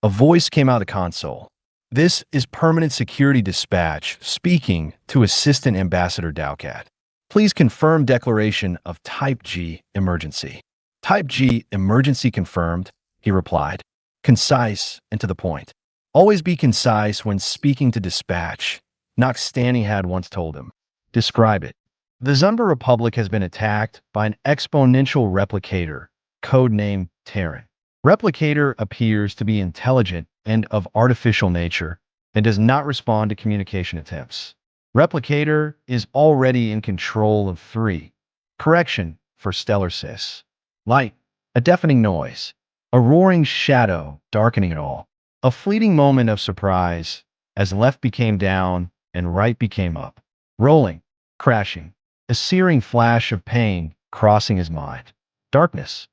A voice came out of the console. This is Permanent Security Dispatch speaking to Assistant Ambassador Dowcat. Please confirm declaration of Type G emergency. Type G emergency confirmed, he replied. Concise and to the point. Always be concise when speaking to dispatch, Noxtani had once told him. Describe it. The Zunvar Republic has been attacked by an exponential replicator, codenamed Terran. Replicator appears to be intelligent and of artificial nature and does not respond to communication attempts. Replicator is already in control of 3. Correction for stellar sys. Light, a deafening noise, a roaring shadow darkening it all. A fleeting moment of surprise as left became down and right became up. Rolling, crashing, a searing flash of pain crossing his mind. Darkness.